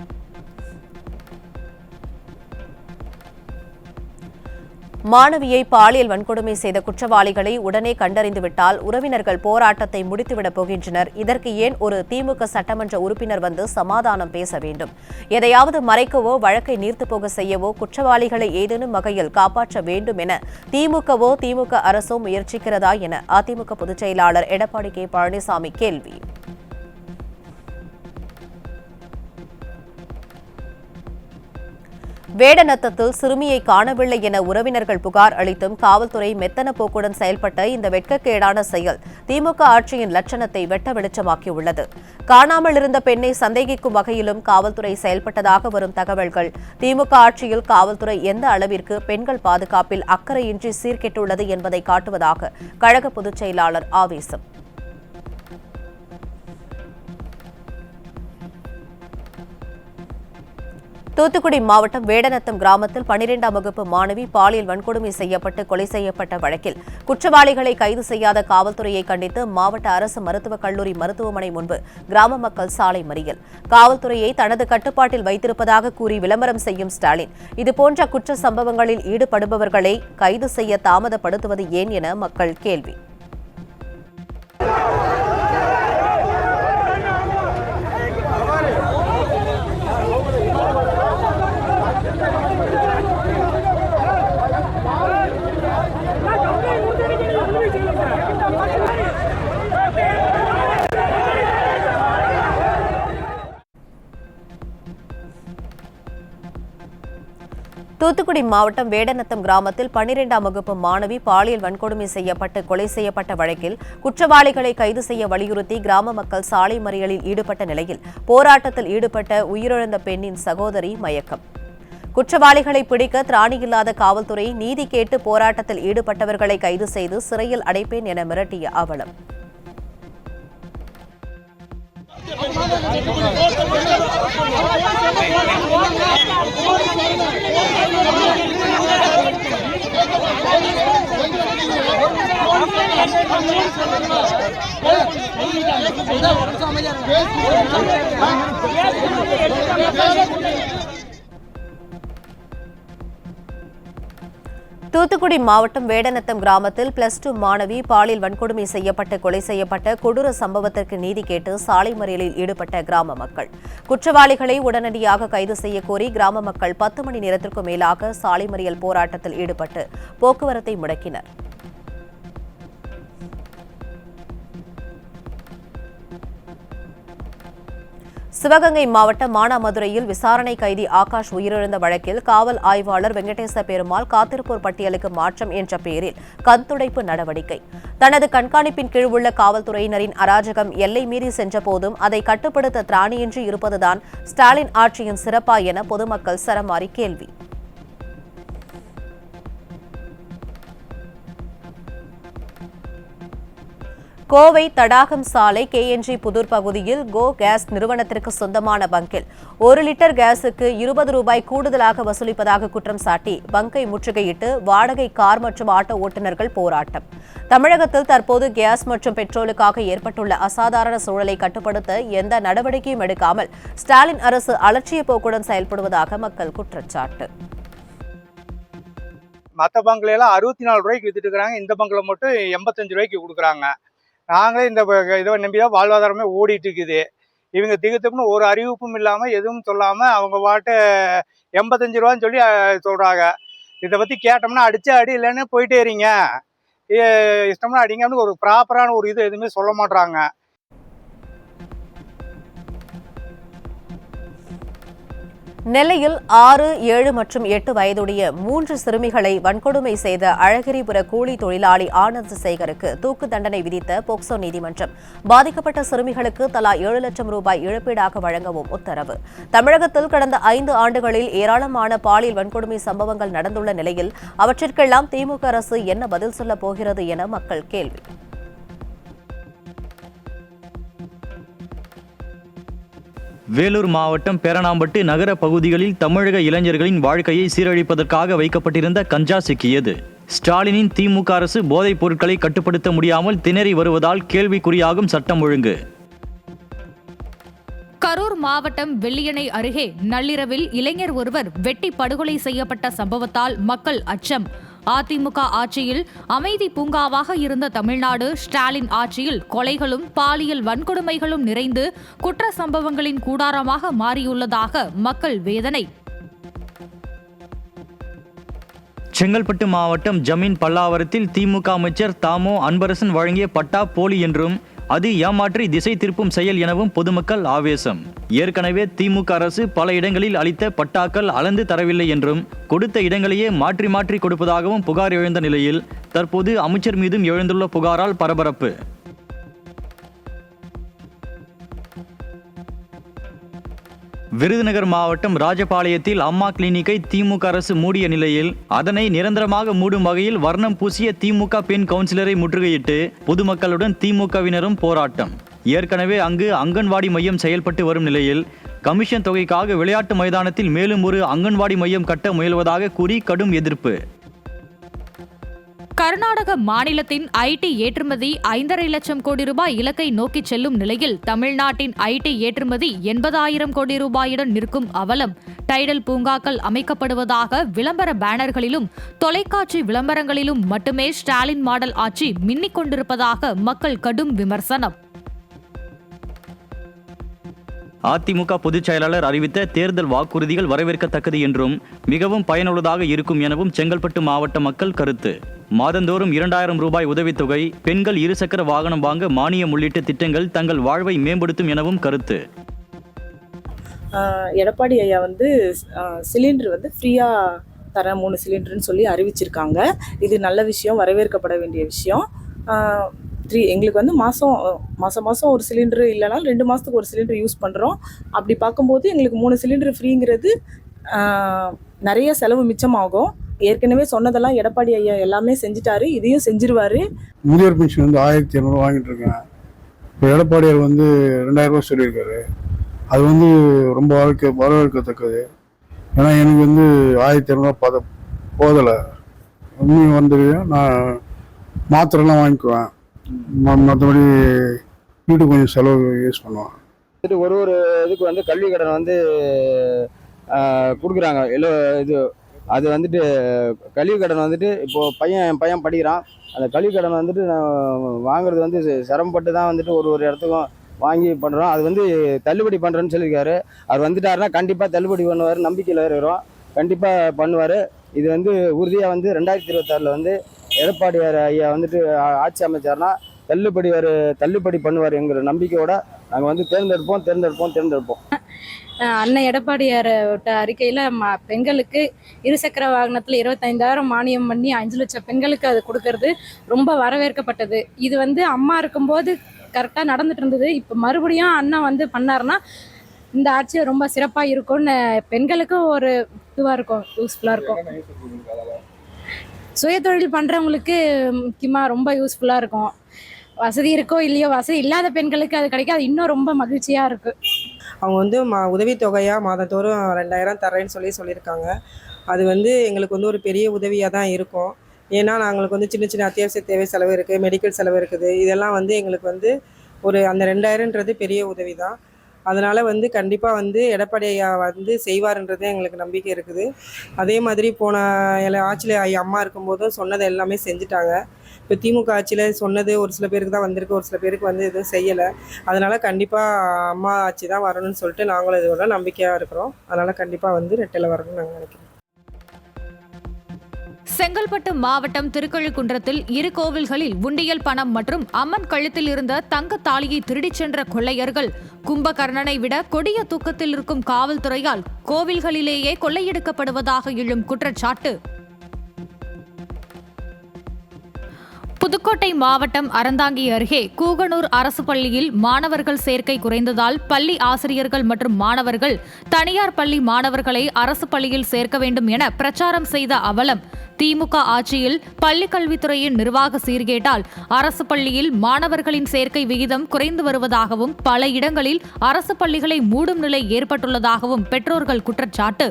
மாணவியை பாலியல் வன்கொடுமை செய்த குற்றவாளிகளை உடனே கண்டறிந்துவிட்டால் உறவினர்கள் போராட்டத்தை முடித்துவிடப் போகின்றனர். இதற்கு ஏன் ஒரு திமுக சட்டமன்ற உறுப்பினர் வந்து சமாதானம் பேச வேண்டும்? எதையாவது மறைக்கவோ வழக்கை நீர்த்துப் போக செய்யவோ குற்றவாளிகளை ஏதேனும் வகையில் காப்பாற்ற வேண்டும் என திமுக அரசோ முயற்சிக்கிறதா என அதிமுக பொதுச் செயலாளர் எடப்பாடி கே பழனிசாமி கேள்வி. வேடநத்தத்தில் சிறுமியை காணவில்லை என உறவினர்கள் புகார் அளித்தும் காவல்துறை மெத்தன போக்குடன் செயல்பட்ட இந்த வெட்கக்கேடான செயல் திமுக ஆட்சியின் லட்சணத்தை வெட்ட வெளிச்சமாக்கியுள்ளது. காணாமல் இருந்த பெண்ணை சந்தேகிக்கும் வகையிலும் காவல்துறை செயல்பட்டதாக வரும் தகவல்கள் திமுக ஆட்சியில் காவல்துறை எந்த அளவிற்கு பெண்கள் பாதுகாப்பில் அக்கறையின்றி சீர்கெட்டுள்ளது என்பதை காட்டுவதாக கழக பொதுச் செயலாளர் ஆவேசம். தூத்துக்குடி மாவட்டம் வேடநத்தம் கிராமத்தில் 12ஆம் வகுப்பு மாணவி பாலியல் வன்கொடுமை செய்யப்பட்டு கொலை செய்யப்பட்ட வழக்கில் குற்றவாளிகளை கைது செய்யாத காவல்துறையை கண்டித்து மாவட்ட அரசு மருத்துவக் கல்லூரி மருத்துவமனை முன்பு கிராம மக்கள் சாலை மறியல். காவல்துறையை தனது கட்டுப்பாட்டில் வைத்திருப்பதாக கூறி விளம்பரம் செய்யும் ஸ்டாலின் இதுபோன்ற குற்ற சம்பவங்களில் ஈடுபடுபவர்களை கைது செய்ய தாமதப்படுத்துவது ஏன் என மக்கள் கேள்வி. தூத்துக்குடி மாவட்டம் வேடநத்தம் கிராமத்தில் 12ஆம் வகுப்பு மாணவி பாலியல் வன்கொடுமை செய்யப்பட்டு கொலை செய்யப்பட்ட வழக்கில் குற்றவாளிகளை கைது செய்ய வலியுறுத்தி கிராம மக்கள் சாலை மறியலில் ஈடுபட்ட நிலையில் போராட்டத்தில் ஈடுபட்ட உயிரிழந்த பெண்ணின் சகோதரி மயக்கம். குற்றவாளிகளை பிடிக்க திராணியில்லாத காவல்துறை நீதி கேட்டு போராட்டத்தில் ஈடுபட்டவர்களை கைது செய்து சிறையில் அடைப்பேன் என மிரட்டிய அவலம். தூத்துக்குடி மாவட்டம் வேடநத்தம் கிராமத்தில் +2 மாணவி பாலியல் வன்கொடுமை செய்யப்பட்டு கொலை செய்யப்பட்ட கொடூர சம்பவத்திற்கு நீதி கேட்டு சாலை மறியலில் ஈடுபட்ட கிராம மக்கள். குற்றவாளிகளை உடனடியாக கைது செய்ய கோரி கிராம மக்கள் 10 மணி நேரத்திற்கும் மேலாக சாலை மறியல் போராட்டத்தில் ஈடுபட்டு போக்குவரத்தை முடக்கினர். சிவகங்கை மாவட்டம் மானாமதுரையில் விசாரணை கைதி ஆகாஷ் உயிரிழந்த வழக்கில் காவல் ஆய்வாளர் வெங்கடேச பெருமாள் காத்திருப்போர் பட்டியலுக்கு மாற்றம் என்ற பெயரில் கண்துடைப்பு நடவடிக்கை. தனது கண்காணிப்பின் கீழ் உள்ள காவல்துறையினரின் அராஜகம் எல்லை மீறி சென்றபோதும் அதை கட்டுப்படுத்த திராணியின்றி இருப்பதுதான் ஸ்டாலின் ஆட்சியின் சிறப்பா என பொதுமக்கள் சரமாரி கேள்வி. கோவை தடாகம் சாலை KNG புதூர் பகுதியில் கோ கேஸ் நிறுவனத்திற்கு சொந்தமான பங்கில் 1 லிட்டர் கேஸுக்கு ₹20 கூடுதலாக வசூலிப்பதாக குற்றம் சாட்டி பங்கை முற்றுகையிட்டு வாடகை கார் மற்றும் ஆட்டோ ஓட்டுநர்கள் போராட்டம். தமிழகத்தில் தற்போது கேஸ் மற்றும் பெட்ரோலுக்காக ஏற்பட்டுள்ள அசாதாரண சூழலை கட்டுப்படுத்த எந்த நடவடிக்கையும் எடுக்காமல் ஸ்டாலின் அரசு அலட்சிய போக்குடன் செயல்படுவதாக மக்கள் குற்றச்சாட்டு. மற்ற பங்குல எல்லாம் ₹64 வித்துட்டு இருக்காங்க, இந்த பங்குல மட்டும் ₹85 கொடுக்குறாங்க. நாங்களே இந்த இதை நம்பிதான் வாழ்வாதாரமே ஓடிட்டு இருக்குது. இவங்க திகுத்துக்குன்னு ஒரு அறிவிப்பும் இல்லாம எதுவும் சொல்லாம அவங்க பாட்டு ₹85 சொல்லி சொல்றாங்க. இதை பத்தி கேட்டோம்னா அடிச்சு அடி இல்லைன்னு போயிட்டே இருங்க, இஷ்டம்னா அடிங்கன்னு ஒரு ப்ராப்பரான ஒரு இது எதுவுமே சொல்ல மாட்டாங்க. நெல்லையில் 6, 7 மற்றும் 8 வயதுடைய 3 சிறுமிகளை வன்கொடுமை செய்த அழகிரிபுர கூலி தொழிலாளி ஆனந்த் சேகருக்கு தூக்கு தண்டனை விதித்த போக்சோ நீதிமன்றம் பாதிக்கப்பட்ட சிறுமிகளுக்கு தலா ₹7 லட்சம் இழப்பீடாக வழங்கவும் உத்தரவு. தமிழகத்தில் கடந்த 5 ஆண்டுகளில் ஏராளமான பாலியல் வன்கொடுமை சம்பவங்கள் நடந்துள்ள நிலையில் அவற்றிற்கெல்லாம் திமுக அரசு என்ன பதில் சொல்லப் போகிறது என மக்கள் கேள்வி. வேலூர் மாவட்டம் பேரணாம்பட்டு நகர பகுதிகளில் தமிழக இளைஞர்களின் வாழ்க்கையை சீரழிப்பதற்காக வைக்கப்பட்டிருந்த கஞ்சா சிக்கியது. ஸ்டாலினின் திமுக அரசு போதைப் பொருட்களை கட்டுப்படுத்த முடியாமல் திணறி வருவதால் கேள்விக்குறியாகும் சட்டம் ஒழுங்கு. கரூர் மாவட்டம் வெள்ளியணை அருகே நள்ளிரவில் இளைஞர் ஒருவர் வெட்டி படுகொலை செய்யப்பட்ட சம்பவத்தால் மக்கள் அச்சம். அதிமுக ஆட்சியில் அமைதி பூங்காவாக இருந்த தமிழ்நாடு ஸ்டாலின் ஆட்சியில் கொலைகளும் பாலியல் வன்கொடுமைகளும் நிறைந்து குற்ற சம்பவங்களின் கூடாரமாக மாறியுள்ளதாக மக்கள் வேதனை. செங்கல்பட்டு மாவட்டம் ஜமீன் பல்லாவரத்தில் திமுக அமைச்சர் தாமோ அன்பரசன் வழங்கிய பட்டா போலி என்றும் அது ஏமாற்றி திசை திருப்பும் செயல் எனவும் பொதுமக்கள் ஆவேசம். ஏற்கனவே திமுக அரசு பல இடங்களில் அளித்த பட்டாக்கள் அளந்து தரவில்லை என்றும் கொடுத்த இடங்களையே மாற்றி மாற்றி கொடுப்பதாகவும் புகார் எழுந்த நிலையில் தற்போது அமைச்சர் மீதும் எழுந்துள்ள புகாரால் பரபரப்பு. விருதுநகர் மாவட்டம் ராஜபாளையத்தில் அம்மா கிளினிக்கை திமுக அரசு மூடிய நிலையில் அதனை நிரந்தரமாக மூடும் வகையில் வர்ணம் பூசிய திமுக பெண் கவுன்சிலரை முற்றுகையிட்டு பொதுமக்களுடன் திமுகவினரும் போராட்டம். ஏற்கனவே அங்கு அங்கன்வாடி மையம் செயல்பட்டு வரும் நிலையில் கமிஷன் தொகைக்காக விளையாட்டு மைதானத்தில் மேலும் ஒரு அங்கன்வாடி மையம் கட்ட முயல்வதாக கூறி கடும் எதிர்ப்பு. கர்நாடக மாநிலத்தின் ஐடி ஏற்றுமதி 5.5 லட்சம் கோடி ரூபாய் இலக்கை நோக்கி செல்லும் நிலையில் தமிழ்நாட்டின் ஐடி ஏற்றுமதி 80,000 கோடி ரூபாயுடன் நிற்கும் அவலம். டைடல் பூங்காக்கள் அமைக்கப்படுவதாக விளம்பர பேனர்களிலும் தொலைக்காட்சி விளம்பரங்களிலும் மட்டுமே ஸ்டாலின் மாடல் ஆட்சி மின்னிக் கொண்டிருப்பதாக மக்கள் கடும் விமர்சனம். அதிமுக பொதுச் செயலாளர் அறிவித்த தேர்தல் வாக்குறுதிகள் வரவேற்கத்தக்கது என்றும் மிகவும் பயனுள்ளதாக இருக்கும் எனவும் செங்கல்பட்டு மாவட்ட மக்கள் கருத்து. மாதந்தோறும் 2,000 ரூபாய் உதவித்தொகை, பெண்கள் இருசக்கர வாகனம் வாங்க மானியம் உள்ளிட்ட திட்டங்கள் தங்கள் வாழ்வை மேம்படுத்தும் எனவும் கருத்து. எடப்பாடி ஐயா சிலிண்டர் ஃப்ரீயாக தர 3 சிலிண்டர்னு சொல்லி அறிவிச்சிருக்காங்க. இது நல்ல விஷயம், வரவேற்கப்பட வேண்டிய விஷயம். எங்களுக்கு மாதம் ஒரு சிலிண்டர் இல்லைனாலும் 2 மாதத்துக்கு ஒரு சிலிண்டர் யூஸ் பண்ணுறோம். அப்படி பார்க்கும்போது எங்களுக்கு 3 சிலிண்டர் ஃப்ரீங்கிறது நிறைய செலவு மிச்சமாகும். ஏற்கனவே சொன்னதெல்லாம் எடப்பாடி ஐயா எல்லாமே செஞ்சுட்டாரு, இதையும் செஞ்சிருவாரு. முதியோர் பென்ஷன் 1,200 வாங்கிட்டு இருக்கேன். இப்போ எடப்பாடியார் 2,000 ரூபாய் சொல்லியிருக்காரு. அது ரொம்ப வரவேற்கத்தக்கது. ஏன்னா எனக்கு 1,200 போதலை. இன்னும் நான் மாத்திரைலாம் வாங்கிக்குவேன். மற்றபடி வீட்டுக்கு கொஞ்சம் செலவு யூஸ் பண்ணுவேன். ஒரு இதுக்கு கல்வி கடன் கொடுக்குறாங்க. அது கல்வி கடன் இப்போ என் பையன் படிக்கிறான். அந்த கல்வி கடன் நான் வாங்குறது சிரமப்பட்டு தான் ஒரு இடத்துக்கும் வாங்கி பண்ணுறோம். அது தள்ளுபடி பண்ணுறேன்னு சொல்லியிருக்காரு. அவர் வந்துட்டாருன்னா கண்டிப்பாக தள்ளுபடி பண்ணுவார், நம்பிக்கையில் இருக்கிறோம். கண்டிப்பாக பண்ணுவார். இது உறுதியாக 2026 எடப்பாடியார் ஐயா ஆட்சி அமைச்சார்னா தள்ளுபடி பண்ணுவார் என்கிற நம்பிக்கையோட நாங்கள் தேர்ந்தெடுப்போம். அண்ணன் எடப்பாடியார் விட்ட அறிக்கையில் பெண்களுக்கு இருசக்கர வாகனத்தில் 25,000 மானியம் பண்ணி 5 லட்சம் பெண்களுக்கு அது கொடுக்கறது ரொம்ப வரவேற்கப்பட்டது. இது அம்மா இருக்கும்போது கரெக்டாக நடந்துட்டு இருந்தது. இப்போ மறுபடியும் அண்ணன் பண்ணாருன்னா இந்த ஆட்சி ரொம்ப சிறப்பாக இருக்கும்னு பெண்களுக்கும் ஒரு இதுவாக இருக்கும், யூஸ்ஃபுல்லாக இருக்கும். சுயதொழில் பண்ணுறவங்களுக்கு முக்கியமாக ரொம்ப யூஸ்ஃபுல்லாக இருக்கும். வசதி இருக்கோ இல்லையோ, வசதி இல்லாத பெண்களுக்கு அது கிடைக்கும். அது இன்னும் ரொம்ப மகிழ்ச்சியாக இருக்குது. அவங்க உதவித்தொகையாக மாதத்தோறும் 2,000 தரேன்னு சொல்லியிருக்காங்க. அது எங்களுக்கு ஒரு பெரிய உதவியாக தான் இருக்கும். ஏன்னா நாங்களுக்கு சின்ன சின்ன அத்தியாவசிய தேவை செலவு இருக்குது, மெடிக்கல் செலவு இருக்குது. இதெல்லாம் எங்களுக்கு ஒரு அந்த 2,000ன்றது பெரிய உதவி தான். அதனால் கண்டிப்பாக எடப்பாடி ஐயா செய்வார்ன்றது எங்களுக்கு நம்பிக்கை இருக்குது. அதே மாதிரி போன ஆட்சியில் ஐயா அம்மா இருக்கும்போதும் சொன்னதை எல்லாமே செஞ்சுட்டாங்க. இப்போ திமுக ஆட்சியில் சொன்னது ஒரு சில பேருக்கு தான் வந்திருக்கு, ஒரு சில பேருக்கு எதுவும் செய்யலை. அதனால் கண்டிப்பாக அம்மா ஆட்சி தான் வரணும்னு சொல்லிட்டு நாங்களும் இதோட நம்பிக்கையாக இருக்கிறோம். அதனால் கண்டிப்பாக ரெட்டையில் வரணும்னு நாங்கள் நினைக்கிறோம். செங்கல்பட்டு மாவட்டம் திருக்கழுக்குன்றத்தில் 2 கோவில்களில் உண்டியல் பணம் மற்றும் அம்மன் கழுத்தில் இருந்த தங்க தாலியை திருடிச் சென்ற கொள்ளையர்கள் கும்பகர்ணனை விட கொடிய தூக்கத்தில் இருக்கும் காவல்துறையால் கோவில்களிலேயே கொள்ளையடிக்கப்படுவதாக எழும் குற்றச்சாட்டு. புதுக்கோட்டை மாவட்டம் அறந்தாங்கி அருகே கூகனூர் அரசு பள்ளியில் மாணவர்கள் சேர்க்கை குறைந்ததால் பள்ளி ஆசிரியர்கள் மற்றும் மாணவர்கள் தனியார் பள்ளி மாணவர்களை அரசு பள்ளியில் சேர்க்க வேண்டும் என பிரச்சாரம் செய்த அவலம். திமுக ஆட்சியில் பள்ளிக் கல்வித்துறையின் நிர்வாக சீர்கேட்டால் அரசு பள்ளியில் மாணவர்களின் சேர்க்கை விகிதம் குறைந்து வருவதாகவும் பல இடங்களில் அரசு பள்ளிகளை மூடும் நிலை ஏற்பட்டுள்ளதாகவும் பெற்றோர்கள் குற்றச்சாட்டு.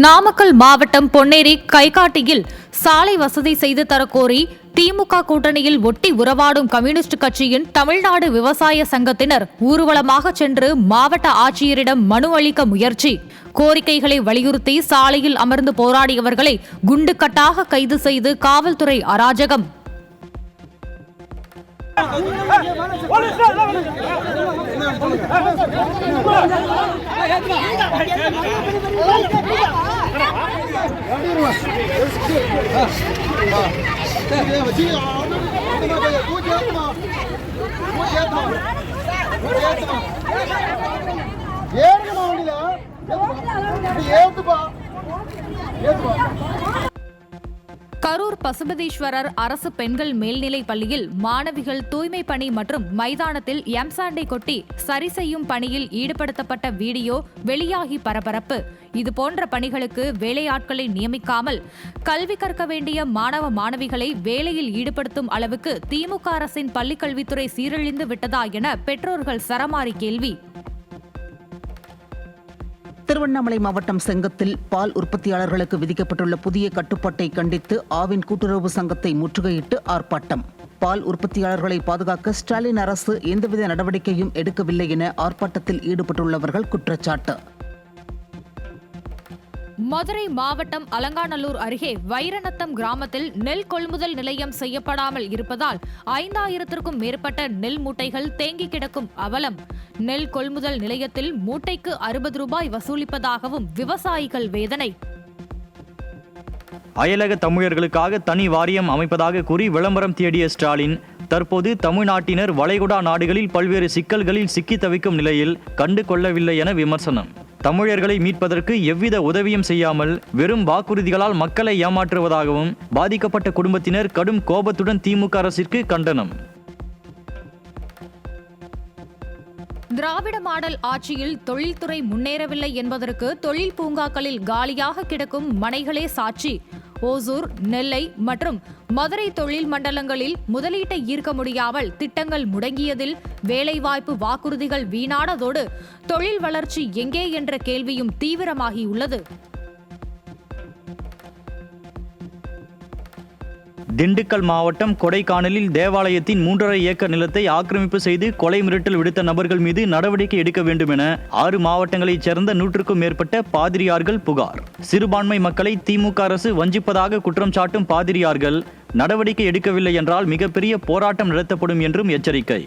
நாமக்கல் மாவட்டம் பொன்னேரி கைகாட்டியில் சாலை வசதி செய்து தரக்கோரி திமுக கூட்டணியில் ஒட்டி உறவாடும் கம்யூனிஸ்ட் கட்சியின் தமிழ்நாடு விவசாய சங்கத்தினர் ஊர்வலமாக சென்று மாவட்ட ஆட்சியரிடம் மனு அளிக்க முயற்சி. கோரிக்கைகளை வலியுறுத்தி சாலையில் அமர்ந்து போராடியவர்களை குண்டுக்கட்டாக கைது செய்து காவல்துறை அராஜகம். கரூர் பசுபதீஸ்வரர் அரசு பெண்கள் மேல்நிலைப் பள்ளியில் மாணவிகள் தூய்மை பணி மற்றும் மைதானத்தில் எம்சாண்டை கொட்டி சரி செய்யும் பணியில் ஈடுபடுத்தப்பட்ட வீடியோ வெளியாகி பரபரப்பு. இதுபோன்ற பணிகளுக்கு வேலையாட்களை நியமிக்காமல் கல்வி கற்க வேண்டிய மாணவ மாணவிகளை வேலையில் ஈடுபடுத்தும் அளவுக்கு திமுக அரசின் பள்ளிக்கல்வித்துறை சீரழிந்து விட்டதா என பெற்றோர்கள் சரமாரி கேள்வி. திருவண்ணாமலை மாவட்டம் செங்கத்தில் பால் உற்பத்தியாளர்களுக்கு விதிக்கப்பட்டுள்ள புதிய கட்டுப்பாட்டை கண்டித்து ஆவின் கூட்டுறவு சங்கத்தை முற்றுகையிட்டு ஆர்ப்பாட்டம். பால் உற்பத்தியாளர்களை பாதுகாக்க ஸ்டாலின் அரசு எந்தவித நடவடிக்கையும் எடுக்கவில்லை என ஆர்ப்பாட்டத்தில் ஈடுபட்டுள்ளவர்கள் குற்றச்சாட்டு. மதுரை மாவட்டம் அலங்காநல்லூர் அருகே வைரநத்தம் கிராமத்தில் நெல் கொள்முதல் நிலையம் செய்யப்படாமல் இருப்பதால் 5000த்திற்கும் மேற்பட்ட நெல் மூட்டைகள் தேங்கி கிடக்கும் அவலம். நெல் கொள்முதல் நிலையத்தில் மூட்டைக்கு 60 ரூபாய் வசூலிப்பதாகவும் விவசாயிகள் வேதனை. அயலக தமிழர்களுக்காக தனி வாரியம் அமைப்பதாக கூறி விளம்பரம் தேடிய ஸ்டாலின் தற்போது தமிழ்நாட்டினர் வளைகுடா நாடுகளில் பல்வேறு சிக்கல்களில் சிக்கி தவிக்கும் நிலையில் கண்டு கொள்ளவில்லை என விமர்சனம். தமிழர்களை மீட்பதற்கு எவ்வித உதவியும் செய்யாமல் வெறும் வாக்குறுதிகளால் மக்களை ஏமாற்றுவதாகவும் பாதிக்கப்பட்ட குடும்பத்தினர் கடும் கோபத்துடன் திமுக அரசிற்கு கண்டனம். திராவிட மாடல் ஆட்சியில் தொழில்துறை முன்னேறவில்லை என்பதற்கு தொழில் பூங்காக்களில் காலியாக கிடக்கும் மனைகளே சாட்சி. ஓசூர், நெல்லை மற்றும் மதுரை தொழில் மண்டலங்களில் முதலீட்டை ஈர்க்க முடியாமல் திட்டங்கள் முடங்கியதில் வேலைவாய்ப்பு வாக்குறுதிகள் வீணானதோடு தொழில் வளர்ச்சி எங்கே என்ற கேள்வியும் தீவிரமாகியுள்ளது. திண்டுக்கல் மாவட்டம் கொடைக்கானலில் தேவாலயத்தின் 3.5 ஏக்கர் நிலத்தை ஆக்கிரமிப்பு செய்து கொலை மிரட்டல் விடுத்த நபர்கள் மீது நடவடிக்கை எடுக்க வேண்டும் என 6 மாவட்டங்களைச் சேர்ந்த 100க்கும் மேற்பட்ட பாதிரியார்கள் புகார். சிறுபான்மை மக்களை திமுக அரசு வஞ்சிப்பதாக குற்றம் சாட்டும் பாதிரியார்கள் நடவடிக்கை எடுக்கவில்லை என்றால் மிகப்பெரிய போராட்டம் நடத்தப்படும் என்றும் எச்சரிக்கை.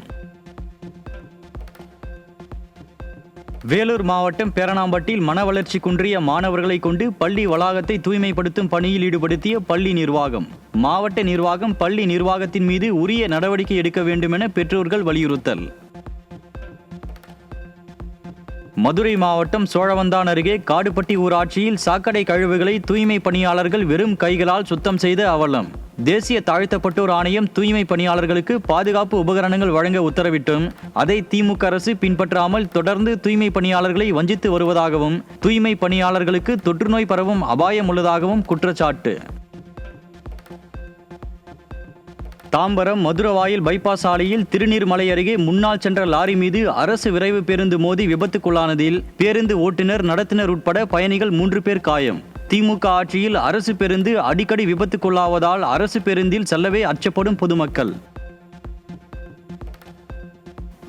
வேலூர் மாவட்டம் பேரணாம்பட்டில் மன வளர்ச்சி குன்றிய மாணவர்களை கொண்டு பள்ளி வளாகத்தை தூய்மைப்படுத்தும் பணியில் ஈடுபடுத்திய பள்ளி நிர்வாகம். மாவட்ட நிர்வாகம் பள்ளி நிர்வாகத்தின் மீது உரிய நடவடிக்கை எடுக்க வேண்டும் என பெற்றோர்கள் வலியுறுத்தல். மதுரை மாவட்டம் சோழவந்தான் அருகே காடுபட்டி ஊராட்சியில் சாக்கடை கழிவுகளை தூய்மை பணியாளர்கள் வெறும் கைகளால் சுத்தம் செய்த அவலம். தேசிய தாழ்த்தப்பட்டோர் ஆணையம் தூய்மை பணியாளர்களுக்கு பாதுகாப்பு உபகரணங்கள் வழங்க உத்தரவிட்டும் அதை திமுக அரசு பின்பற்றாமல் தொடர்ந்து தூய்மை பணியாளர்களை வஞ்சித்து வருவதாகவும் தூய்மை பணியாளர்களுக்கு தொற்றுநோய் பரவும் அபாயம் உள்ளதாகவும் குற்றச்சாட்டு. தாம்பரம் மதுரவாயில் பைபாஸ் சாலையில் திருநீர்மலை அருகே முன்னால் சென்ற லாரி மீது அரசு விரைவு பேருந்து மோதி விபத்துக்குள்ளானதில் பேருந்து ஓட்டுநர், நடத்துனர் உட்பட பயணிகள் 3 பேர் காயம். திமுக ஆட்சியில் அரசு பேருந்து அடிக்கடி விபத்துக்குள்ளாவதால் அரசு பேருந்தில் செல்லவே அச்சப்படும் பொதுமக்கள்.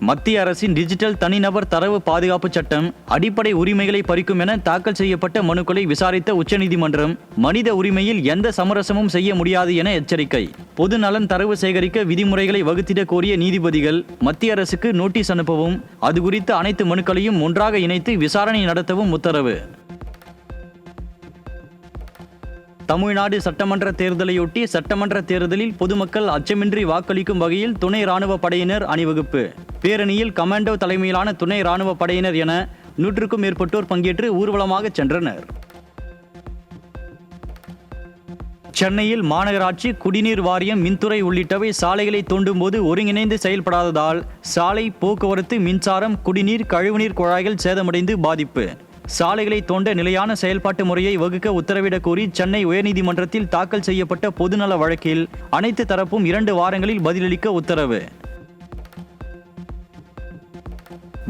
மத்திய அரசின் டிஜிட்டல் தனிநபர் தரவு பாதுகாப்பு சட்டம் அடிப்படை உரிமைகளை பறிக்கும் என தாக்கல் செய்யப்பட்ட மனுக்களை விசாரித்த உச்சநீதிமன்றம் மனித உரிமையில் எந்த சமரசமும் செய்ய முடியாது என எச்சரிக்கை. பொது நலன் தரவு சேகரிக்க விதிமுறைகளை வகுத்திட கோரிய நீதிபதிகள் மத்திய அரசுக்கு நோட்டீஸ் அனுப்பவும் அது குறித்த அனைத்து மனுக்களையும் ஒன்றாக இணைத்து விசாரணை நடத்தவும் உத்தரவு. தமிழ்நாடு சட்டமன்ற தேர்தலையொட்டி சட்டமன்ற தேர்தலில் பொதுமக்கள் அச்சமின்றி வாக்களிக்கும் வகையில் துணை ராணுவ படையினர் அணிவகுப்பு. பேரணியில் கமாண்டோ தலைமையிலான துணை ராணுவ படையினர் என 100க்கும் மேற்பட்டோர் பங்கேற்று ஊர்வலமாக சென்றனர். சென்னையில் மாநகராட்சி, குடிநீர் வாரியம், மின்துறை உள்ளிட்டவை சாலைகளை தோண்டும் போது ஒருங்கிணைந்து செயல்படாததால் சாலை போக்குவரத்து, மின்சாரம், குடிநீர், கழிவுநீர் குழாய்கள் சேதமடைந்து பாதிப்பு. சாலைகளை தோண்ட நிலையான செயல்பாட்டு முறையை வகுக்க உத்தரவிடக் கோரி சென்னை உயர்நீதிமன்றத்தில் தாக்கல் செய்யப்பட்ட பொதுநல வழக்கில் அனைத்து தரப்பும் 2 வாரங்களில் பதிலளிக்க உத்தரவு.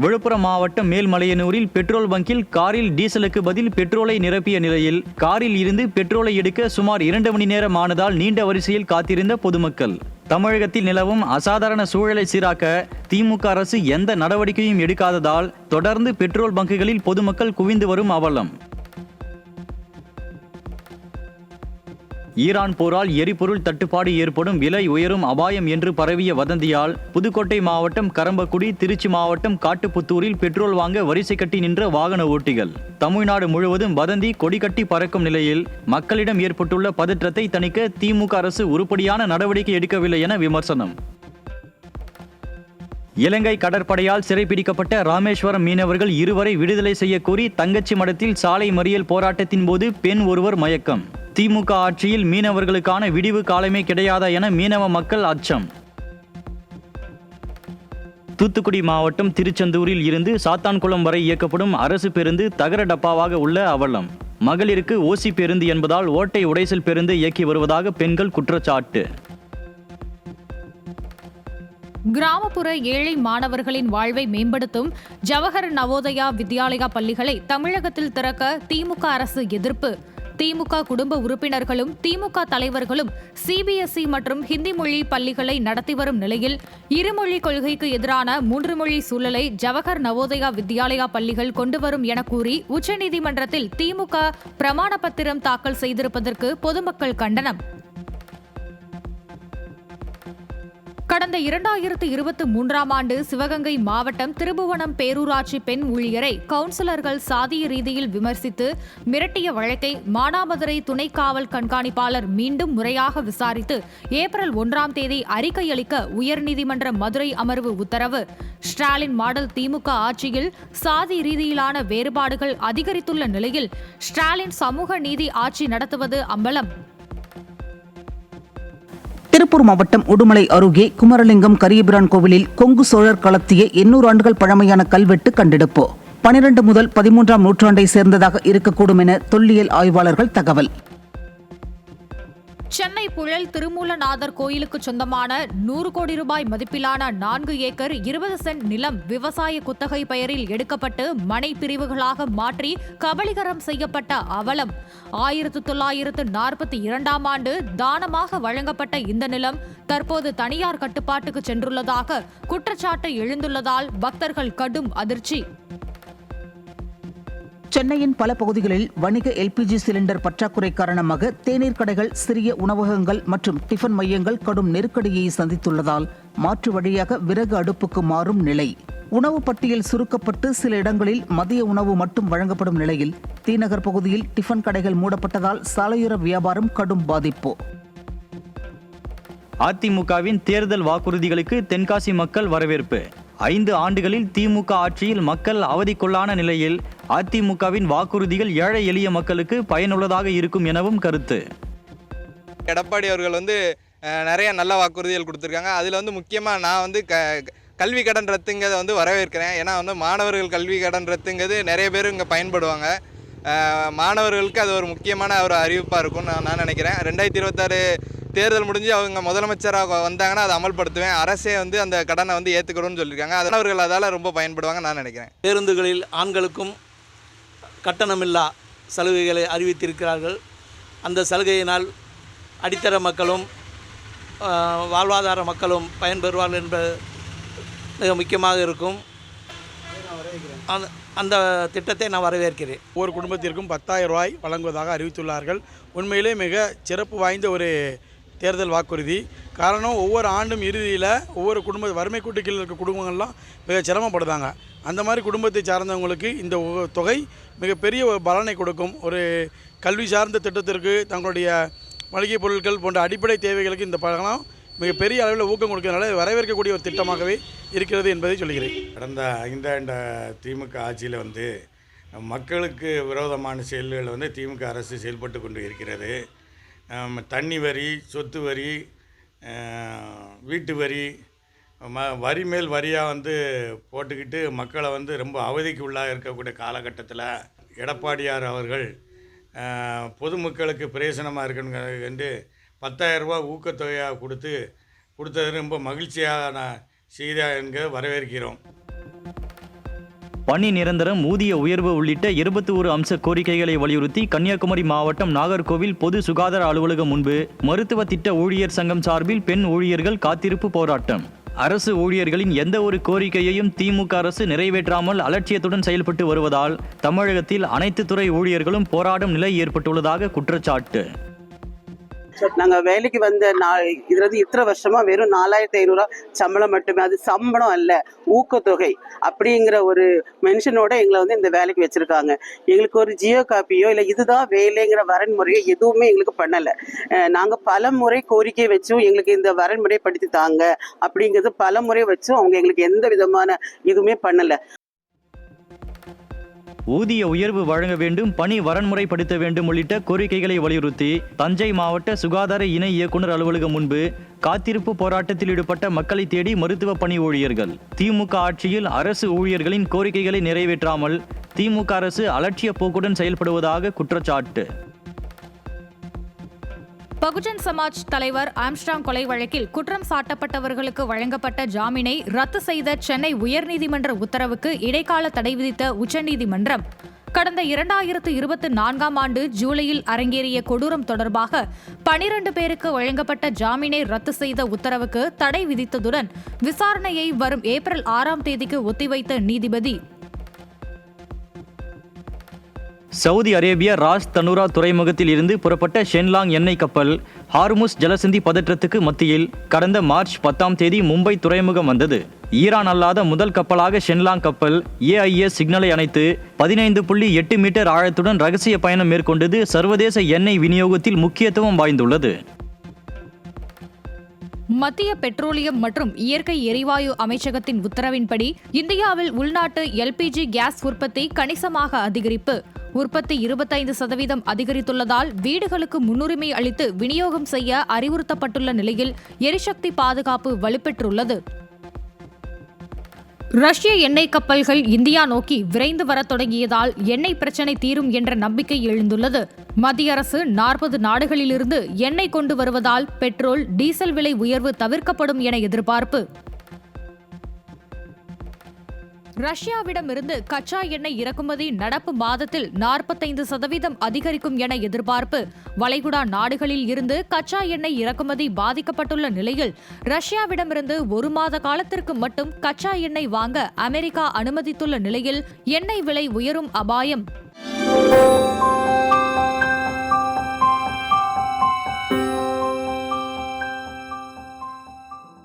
விழுப்புரம் மாவட்டம் மேல்மலையனூரில் பெட்ரோல் பங்கில் காரில் டீசலுக்கு பதில் பெட்ரோலை நிரப்பிய நிலையில் காரில் இருந்து பெட்ரோலை எடுக்க சுமார் 2 மணி நேரம் ஆனதால் நீண்ட வரிசையில் காத்திருந்த பொதுமக்கள். தமிழகத்தில் நிலவும் அசாதாரண சூழலை சீராக்க திமுக அரசு எந்த நடவடிக்கையும் எடுக்காததால் தொடர்ந்து பெட்ரோல் பங்குகளில் பொதுமக்கள் குவிந்து வரும் அவலம். ஈரான் போரால் எரிபொருள் தட்டுப்பாடு ஏற்படும், விலை உயரும் அபாயம் என்று பரவிய வதந்தியால் புதுக்கோட்டை மாவட்டம் கரம்பக்குடி, திருச்சி மாவட்டம் காட்டுப்புத்தூரில் பெட்ரோல் வாங்க வரிசை கட்டி நின்ற வாகன ஓட்டிகள். தமிழ்நாடு முழுவதும் வதந்தி கொடி கட்டி பறக்கும் நிலையில் மக்களிடம் ஏற்பட்டுள்ள பதற்றத்தை தணிக்க திமுக அரசு உருப்படியான நடவடிக்கை எடுக்கவில்லை என விமர்சனம். இலங்கை கடற்படையால் சிறைப்பிடிக்கப்பட்ட ராமேஸ்வரம் மீனவர்கள் 2 வரை விடுதலை செய்ய கோரி தங்கச்சி மடத்தில் சாலை மறியல் போராட்டத்தின் போது பெண் ஒருவர் மயக்கம். திமுக ஆட்சியில் மீனவர்களுக்கான விடிவு காலமே கிடையாதா என மீனவ மக்கள் அச்சம். தூத்துக்குடி மாவட்டம் திருச்செந்தூரில் இருந்து சாத்தான்குளம் வரை இயக்கப்படும் அரசு பேருந்து தகர டப்பாவாக உள்ள அவலம். மகளிருக்கு ஓசி பேருந்து என்பதால் ஓட்டை உடைசல் பேருந்து இயக்கி வருவதாக பெண்கள் குற்றச்சாட்டு. கிராமப்புற ஏழை மாணவர்களின் வாழ்வை மேம்படுத்தும் ஜவஹர் நவோதயா வித்யாலயா பள்ளிகளை தமிழகத்தில் திறக்க திமுக அரசு எதிர்ப்பு. திமுக குடும்ப உறுப்பினர்களும் திமுக தலைவர்களும் சிபிஎஸ்இ மற்றும் ஹிந்தி மொழி பள்ளிகளை நடத்தி வரும் நிலையில் இருமொழி கொள்கைக்கு எதிரான 3 மொழி சூழலை ஜவஹர் நவோதயா வித்யாலயா பள்ளிகள் கொண்டு வரும் என கூறி உச்சநீதிமன்றத்தில் திமுக பிரமாண பத்திரம் தாக்கல் செய்திருப்பதற்கு பொதுமக்கள் கண்டனம். கடந்த 2023ஆம் ஆண்டு சிவகங்கை மாவட்டம் திருபுவனம் பேரூராட்சி பெண் ஊழியரை கவுன்சிலர்கள் சாதிய ரீதியில் விமர்சித்து மிரட்டிய வழக்கை மானாமதுரை துணை காவல் கண்காணிப்பாளர் மீண்டும் முறையாக விசாரித்து ஏப்ரல் 1ஆம் தேதி அறிக்கை அளிக்க உயர்நீதிமன்ற மதுரை அமர்வு உத்தரவு. ஸ்டாலின் மாடல் திமுக ஆட்சியில் சாதி ரீதியிலான வேறுபாடுகள் அதிகரித்துள்ள நிலையில் ஸ்டாலின் சமூக நீதி ஆட்சி நடத்துவது அம்பலம். திருப்பூர் மாவட்டம் உடுமலை அருகே குமரலிங்கம் கரியபிரான் கோவிலில் கொங்கு சோழர் களத்திய 800 ஆண்டுகள் பழமையான கல்வெட்டு கண்டெடுப்பு. 12 முதல் 13ஆம் நூற்றாண்டை சேர்ந்ததாக இருக்கக்கூடும் என தொல்லியல் ஆய்வாளர்கள் தகவல். சென்னை புழல் திருமூலநாதர் கோயிலுக்கு சொந்தமான 100 கோடி ரூபாய் மதிப்பிலான 4 ஏக்கர் 20 சென்ட் நிலம் விவசாய குத்தகை பெயரில் எடுக்கப்பட்டு மனை பிரிவுகளாக மாற்றி கபளீகரம் செய்யப்பட்ட அவலம். 1942ஆம் ஆண்டு தானமாக வழங்கப்பட்ட இந்த நிலம் தற்போது தனியார் கட்டுப்பாட்டுக்கு சென்றுள்ளதாக குற்றச்சாட்டு எழுந்துள்ளதால் பக்தர்கள் கடும் அதிர்ச்சி. சென்னையின் பல பகுதிகளில் வணிக எல்பிஜி சிலிண்டர் பற்றாக்குறை காரணமாக தேநீர் கடைகள், சிறிய உணவகங்கள் மற்றும் டிஃபன் மையங்கள் கடும் நெருக்கடியை சந்தித்துள்ளதால் மாற்று வழியாக விறகு அடுப்புக்கு மாறும் நிலை. உணவு பட்டியல் சுருக்கப்பட்டு சில இடங்களில் மதிய உணவு மட்டும் வழங்கப்படும் நிலையில் தீநகர் பகுதியில் டிஃபன் கடைகள் மூடப்பட்டதால் சாலையோர வியாபாரம் கடும் பாதிப்பு. அதிமுகவின் தேர்தல் வாக்குறுதிகளுக்கு தென்காசி மக்கள் வரவேற்பு. 5 ஆண்டுகளில் திமுக ஆட்சியில் மக்கள் அவதிக்குள்ளான நிலையில் அதிமுகவின் வாக்குறுதிகள் ஏழை எளிய மக்களுக்கு பயனுள்ளதாக இருக்கும் எனவும் கருத்து. எடப்பாடி அவர்கள் நிறைய நல்ல வாக்குறுதிகள் கொடுத்துருக்காங்க. அதில் முக்கியமாக நான் கல்வி கடன் ரத்துங்கிறத வரவேற்கிறேன். ஏன்னா மாணவர்கள் கல்வி கடன் ரத்துங்கிறது நிறைய பேர் இங்கே பயன்படுவாங்க. மாணவர்களுக்கு அது ஒரு முக்கியமான ஒரு அறிவிப்பாக இருக்கும்னு நான் நினைக்கிறேன். 2026 தேர்தல் முடிஞ்சு அவங்க முதலமைச்சராக வந்தாங்கன்னா அதை அமல்படுத்துவேன். அரசே அந்த கடனை ஏற்றுக்கிறோன்னு சொல்லியிருக்காங்க. அதனால் அதால் ரொம்ப பயன்படுவாங்க நான் நினைக்கிறேன். பேருந்துகளில் ஆண்களுக்கும் கட்டணமில்லா சலுகைகளை அறிவித்திருக்கிறார்கள். அந்த சலுகையினால் அடித்தர மக்களும் வாழ்வாதார மக்களும் பயன்பெறுவார்கள் என்பது மிக முக்கியமாக இருக்கும். அந்த திட்டத்தை நான் வரவேற்கிறேன். ஒவ்வொரு குடும்பத்திற்கும் 10,000 ரூபாய் வழங்குவதாக அறிவித்துள்ளார்கள். உண்மையிலே மிக சிறப்பு வாய்ந்த ஒரு தேர்தல் வாக்குறுதி. காரணம், ஒவ்வொரு ஆண்டும் இறுதியில் ஒவ்வொரு வறுமை கூட்டுக்கீழ் இருக்க குடும்பங்கள்லாம் மிக சிரமப்படுதாங்க. அந்த மாதிரி குடும்பத்தை சார்ந்தவங்களுக்கு இந்த தொகை மிகப்பெரிய ஒரு பலனை கொடுக்கும். ஒரு கல்வி சார்ந்த திட்டத்திற்கு, தங்களுடைய மளிகை பொருட்கள் போன்ற அடிப்படை தேவைகளுக்கு இந்த பணம் மிகப்பெரிய அளவில் ஊக்கம் கொடுக்கறதுனால வரவேற்கக்கூடிய ஒரு திட்டமாகவே இருக்கிறது என்பதை சொல்கிறேன். கடந்த 5 ஆண்டு திமுக ஆட்சியில் மக்களுக்கு விரோதமான செயல்கள் திமுக அரசு செயல்பட்டு கொண்டு இருக்கிறது. தண்ணி வரி, சொத்து வரி, வீட்டு வரி, வரி மேல் வரியாக போட்டுக்கிட்டு மக்களை ரொம்ப அவதிக்கு உள்ளாக இருக்கக்கூடிய காலகட்டத்தில் எடப்பாடியார் அவர்கள் பொதுமக்களுக்கு பிரயோசனமாக இருக்கணும் என்று 10,000 ரூபாய் ஊக்கத்தொகையாக கொடுத்தது ரொம்ப மகிழ்ச்சியான செய்தியாக என்கிற வரவேற்கிறோம். பணி நிரந்தரம், ஊதிய உயர்வு உள்ளிட்ட 21 அம்ச கோரிக்கைகளை வலியுறுத்தி கன்னியாகுமரி மாவட்டம் நாகர்கோவில் பொது சுகாதார அலுவலகம் முன்பு மருத்துவ திட்ட ஊழியர் சங்கம் சார்பில் பெண் ஊழியர்கள் காத்திருப்பு போராட்டம். அரசு ஊழியர்களின் எந்த ஒரு கோரிக்கையையும் திமுக அரசு நிறைவேற்றாமல் அலட்சியத்துடன் செயல்பட்டு வருவதால் தமிழகத்தில் அனைத்து துறை ஊழியர்களும் போராடும் நிலை ஏற்பட்டுள்ளதாக குற்றச்சாட்டு. நாங்கள் வேலைக்கு வந்த இதுல இத்தனை வருஷமா வெறும் 4500 சம்பளம் மட்டுமே. அது சம்பளம் அல்ல, ஊக்கத்தொகை அப்படிங்கிற ஒரு மென்ஷனோட எங்களை இந்த வேலைக்கு வச்சிருக்காங்க. எங்களுக்கு ஒரு ஜியோ காப்பியோ இல்லை இதுதான் வேலைங்கிற வரன்முறையோ எதுவுமே எங்களுக்கு பண்ணலை. நாங்கள் பல முறை கோரிக்கை வச்சும் எங்களுக்கு இந்த வரன்முறை படுத்தி தாங்க அப்படிங்கிறது பல முறை வச்சும் அவங்க எங்களுக்கு எந்த விதமான இதுவுமே பண்ணலை. ஊதிய உயர்வு வழங்க வேண்டும், பணி வரன்முறைப்படுத்த வேண்டும் உள்ளிட்ட கோரிக்கைகளை வலியுறுத்தி தஞ்சை மாவட்ட சுகாதார இணை இயக்குநர் அலுவலகம் முன்பு காத்திருப்பு போராட்டத்தில் ஈடுபட்ட மக்களை தேடி மருத்துவ பணி ஊழியர்கள். திமுக ஆட்சியில் அரசு ஊழியர்களின் கோரிக்கைகளை நிறைவேற்றாமல் திமுக அரசு அலட்சிய போக்குடன் செயல்படுவதாக குற்றச்சாட்டு. பகுஜன் சமாஜ் தலைவர் ஆம்ஸ்ட்ராங் கொலை வழக்கில் குற்றம் சாட்டப்பட்டவர்களுக்கு வழங்கப்பட்ட ஜாமீனை ரத்து செய்த சென்னை உயர்நீதிமன்ற உத்தரவுக்கு இடைக்கால தடை விதித்த உச்சநீதிமன்றம் கடந்த 2024ஆம் ஆண்டு ஜூலையில் அரங்கேறிய கொடூரம் தொடர்பாக 12 பேருக்கு வழங்கப்பட்ட ஜாமீனை ரத்து செய்த உத்தரவுக்கு தடை விதித்ததுடன் விசாரணையை வரும் ஏப்ரல் 6ஆம் தேதிக்கு ஒத்திவைத்த நீதிபதி சவுதி அரேபியா ராஸ் தனுரா துறைமுகத்தில் இருந்து புறப்பட்ட ஷென்லாங் எண்ணெய் கப்பல் ஹார்முஸ் ஜலசந்தி பதற்றத்துக்கு மத்தியில் கடந்த மார்ச் 10ஆம் தேதி மும்பை துறைமுகம் வந்தது. ஈரான் அல்லாத முதல் கப்பலாக ஷென்லாங் கப்பல் AIS சிக்னலை அணைத்து 15.8 மீட்டர் ஆழத்துடன் ரகசிய பயணம் மேற்கொண்டது சர்வதேச எண்ணெய் விநியோகத்தில் முக்கியத்துவம் வாய்ந்துள்ளது. மத்திய பெட்ரோலியம் மற்றும் இயற்கை எரிவாயு அமைச்சகத்தின் உத்தரவின்படி இந்தியாவில் உள்நாட்டு LPG கேஸ் உற்பத்தி கணிசமாக அதிகரிப்பு. உற்பத்தி 25% அதிகரித்துள்ளதால் வீடுகளுக்கு முன்னுரிமை அளித்து விநியோகம் செய்ய அறிவுறுத்தப்பட்டுள்ள நிலையில் எரிசக்தி பாதுகாப்பு வலுப்பெற்றுள்ளது. ரஷ்ய எண்ணெய் கப்பல்கள் இந்தியா நோக்கி விரைந்து வரத் தொடங்கியதால் எண்ணெய் பிரச்சினை தீரும் என்ற நம்பிக்கை எழுந்துள்ளது. மத்திய அரசு 40 நாடுகளிலிருந்து எண்ணெய் கொண்டு வருவதால் பெட்ரோல், டீசல் விலை உயர்வு தவிர்க்கப்படும் என எதிர்பார்ப்பு. ரஷ்யாவிடமிருந்து கச்சா எண்ணெய் இறக்குமதி நடப்பு மாதத்தில் 45% அதிகரிக்கும் என எதிர்பார்ப்பு. வளைகுடா நாடுகளில் இருந்து கச்சா எண்ணெய் இறக்குமதி பாதிக்கப்பட்டுள்ள நிலையில் ரஷ்யாவிடமிருந்து 1 மாத காலத்திற்கு மட்டும் கச்சா எண்ணெய் வாங்க அமெரிக்கா அனுமதித்துள்ள நிலையில் எண்ணெய் விலை உயரும் அபாயம்.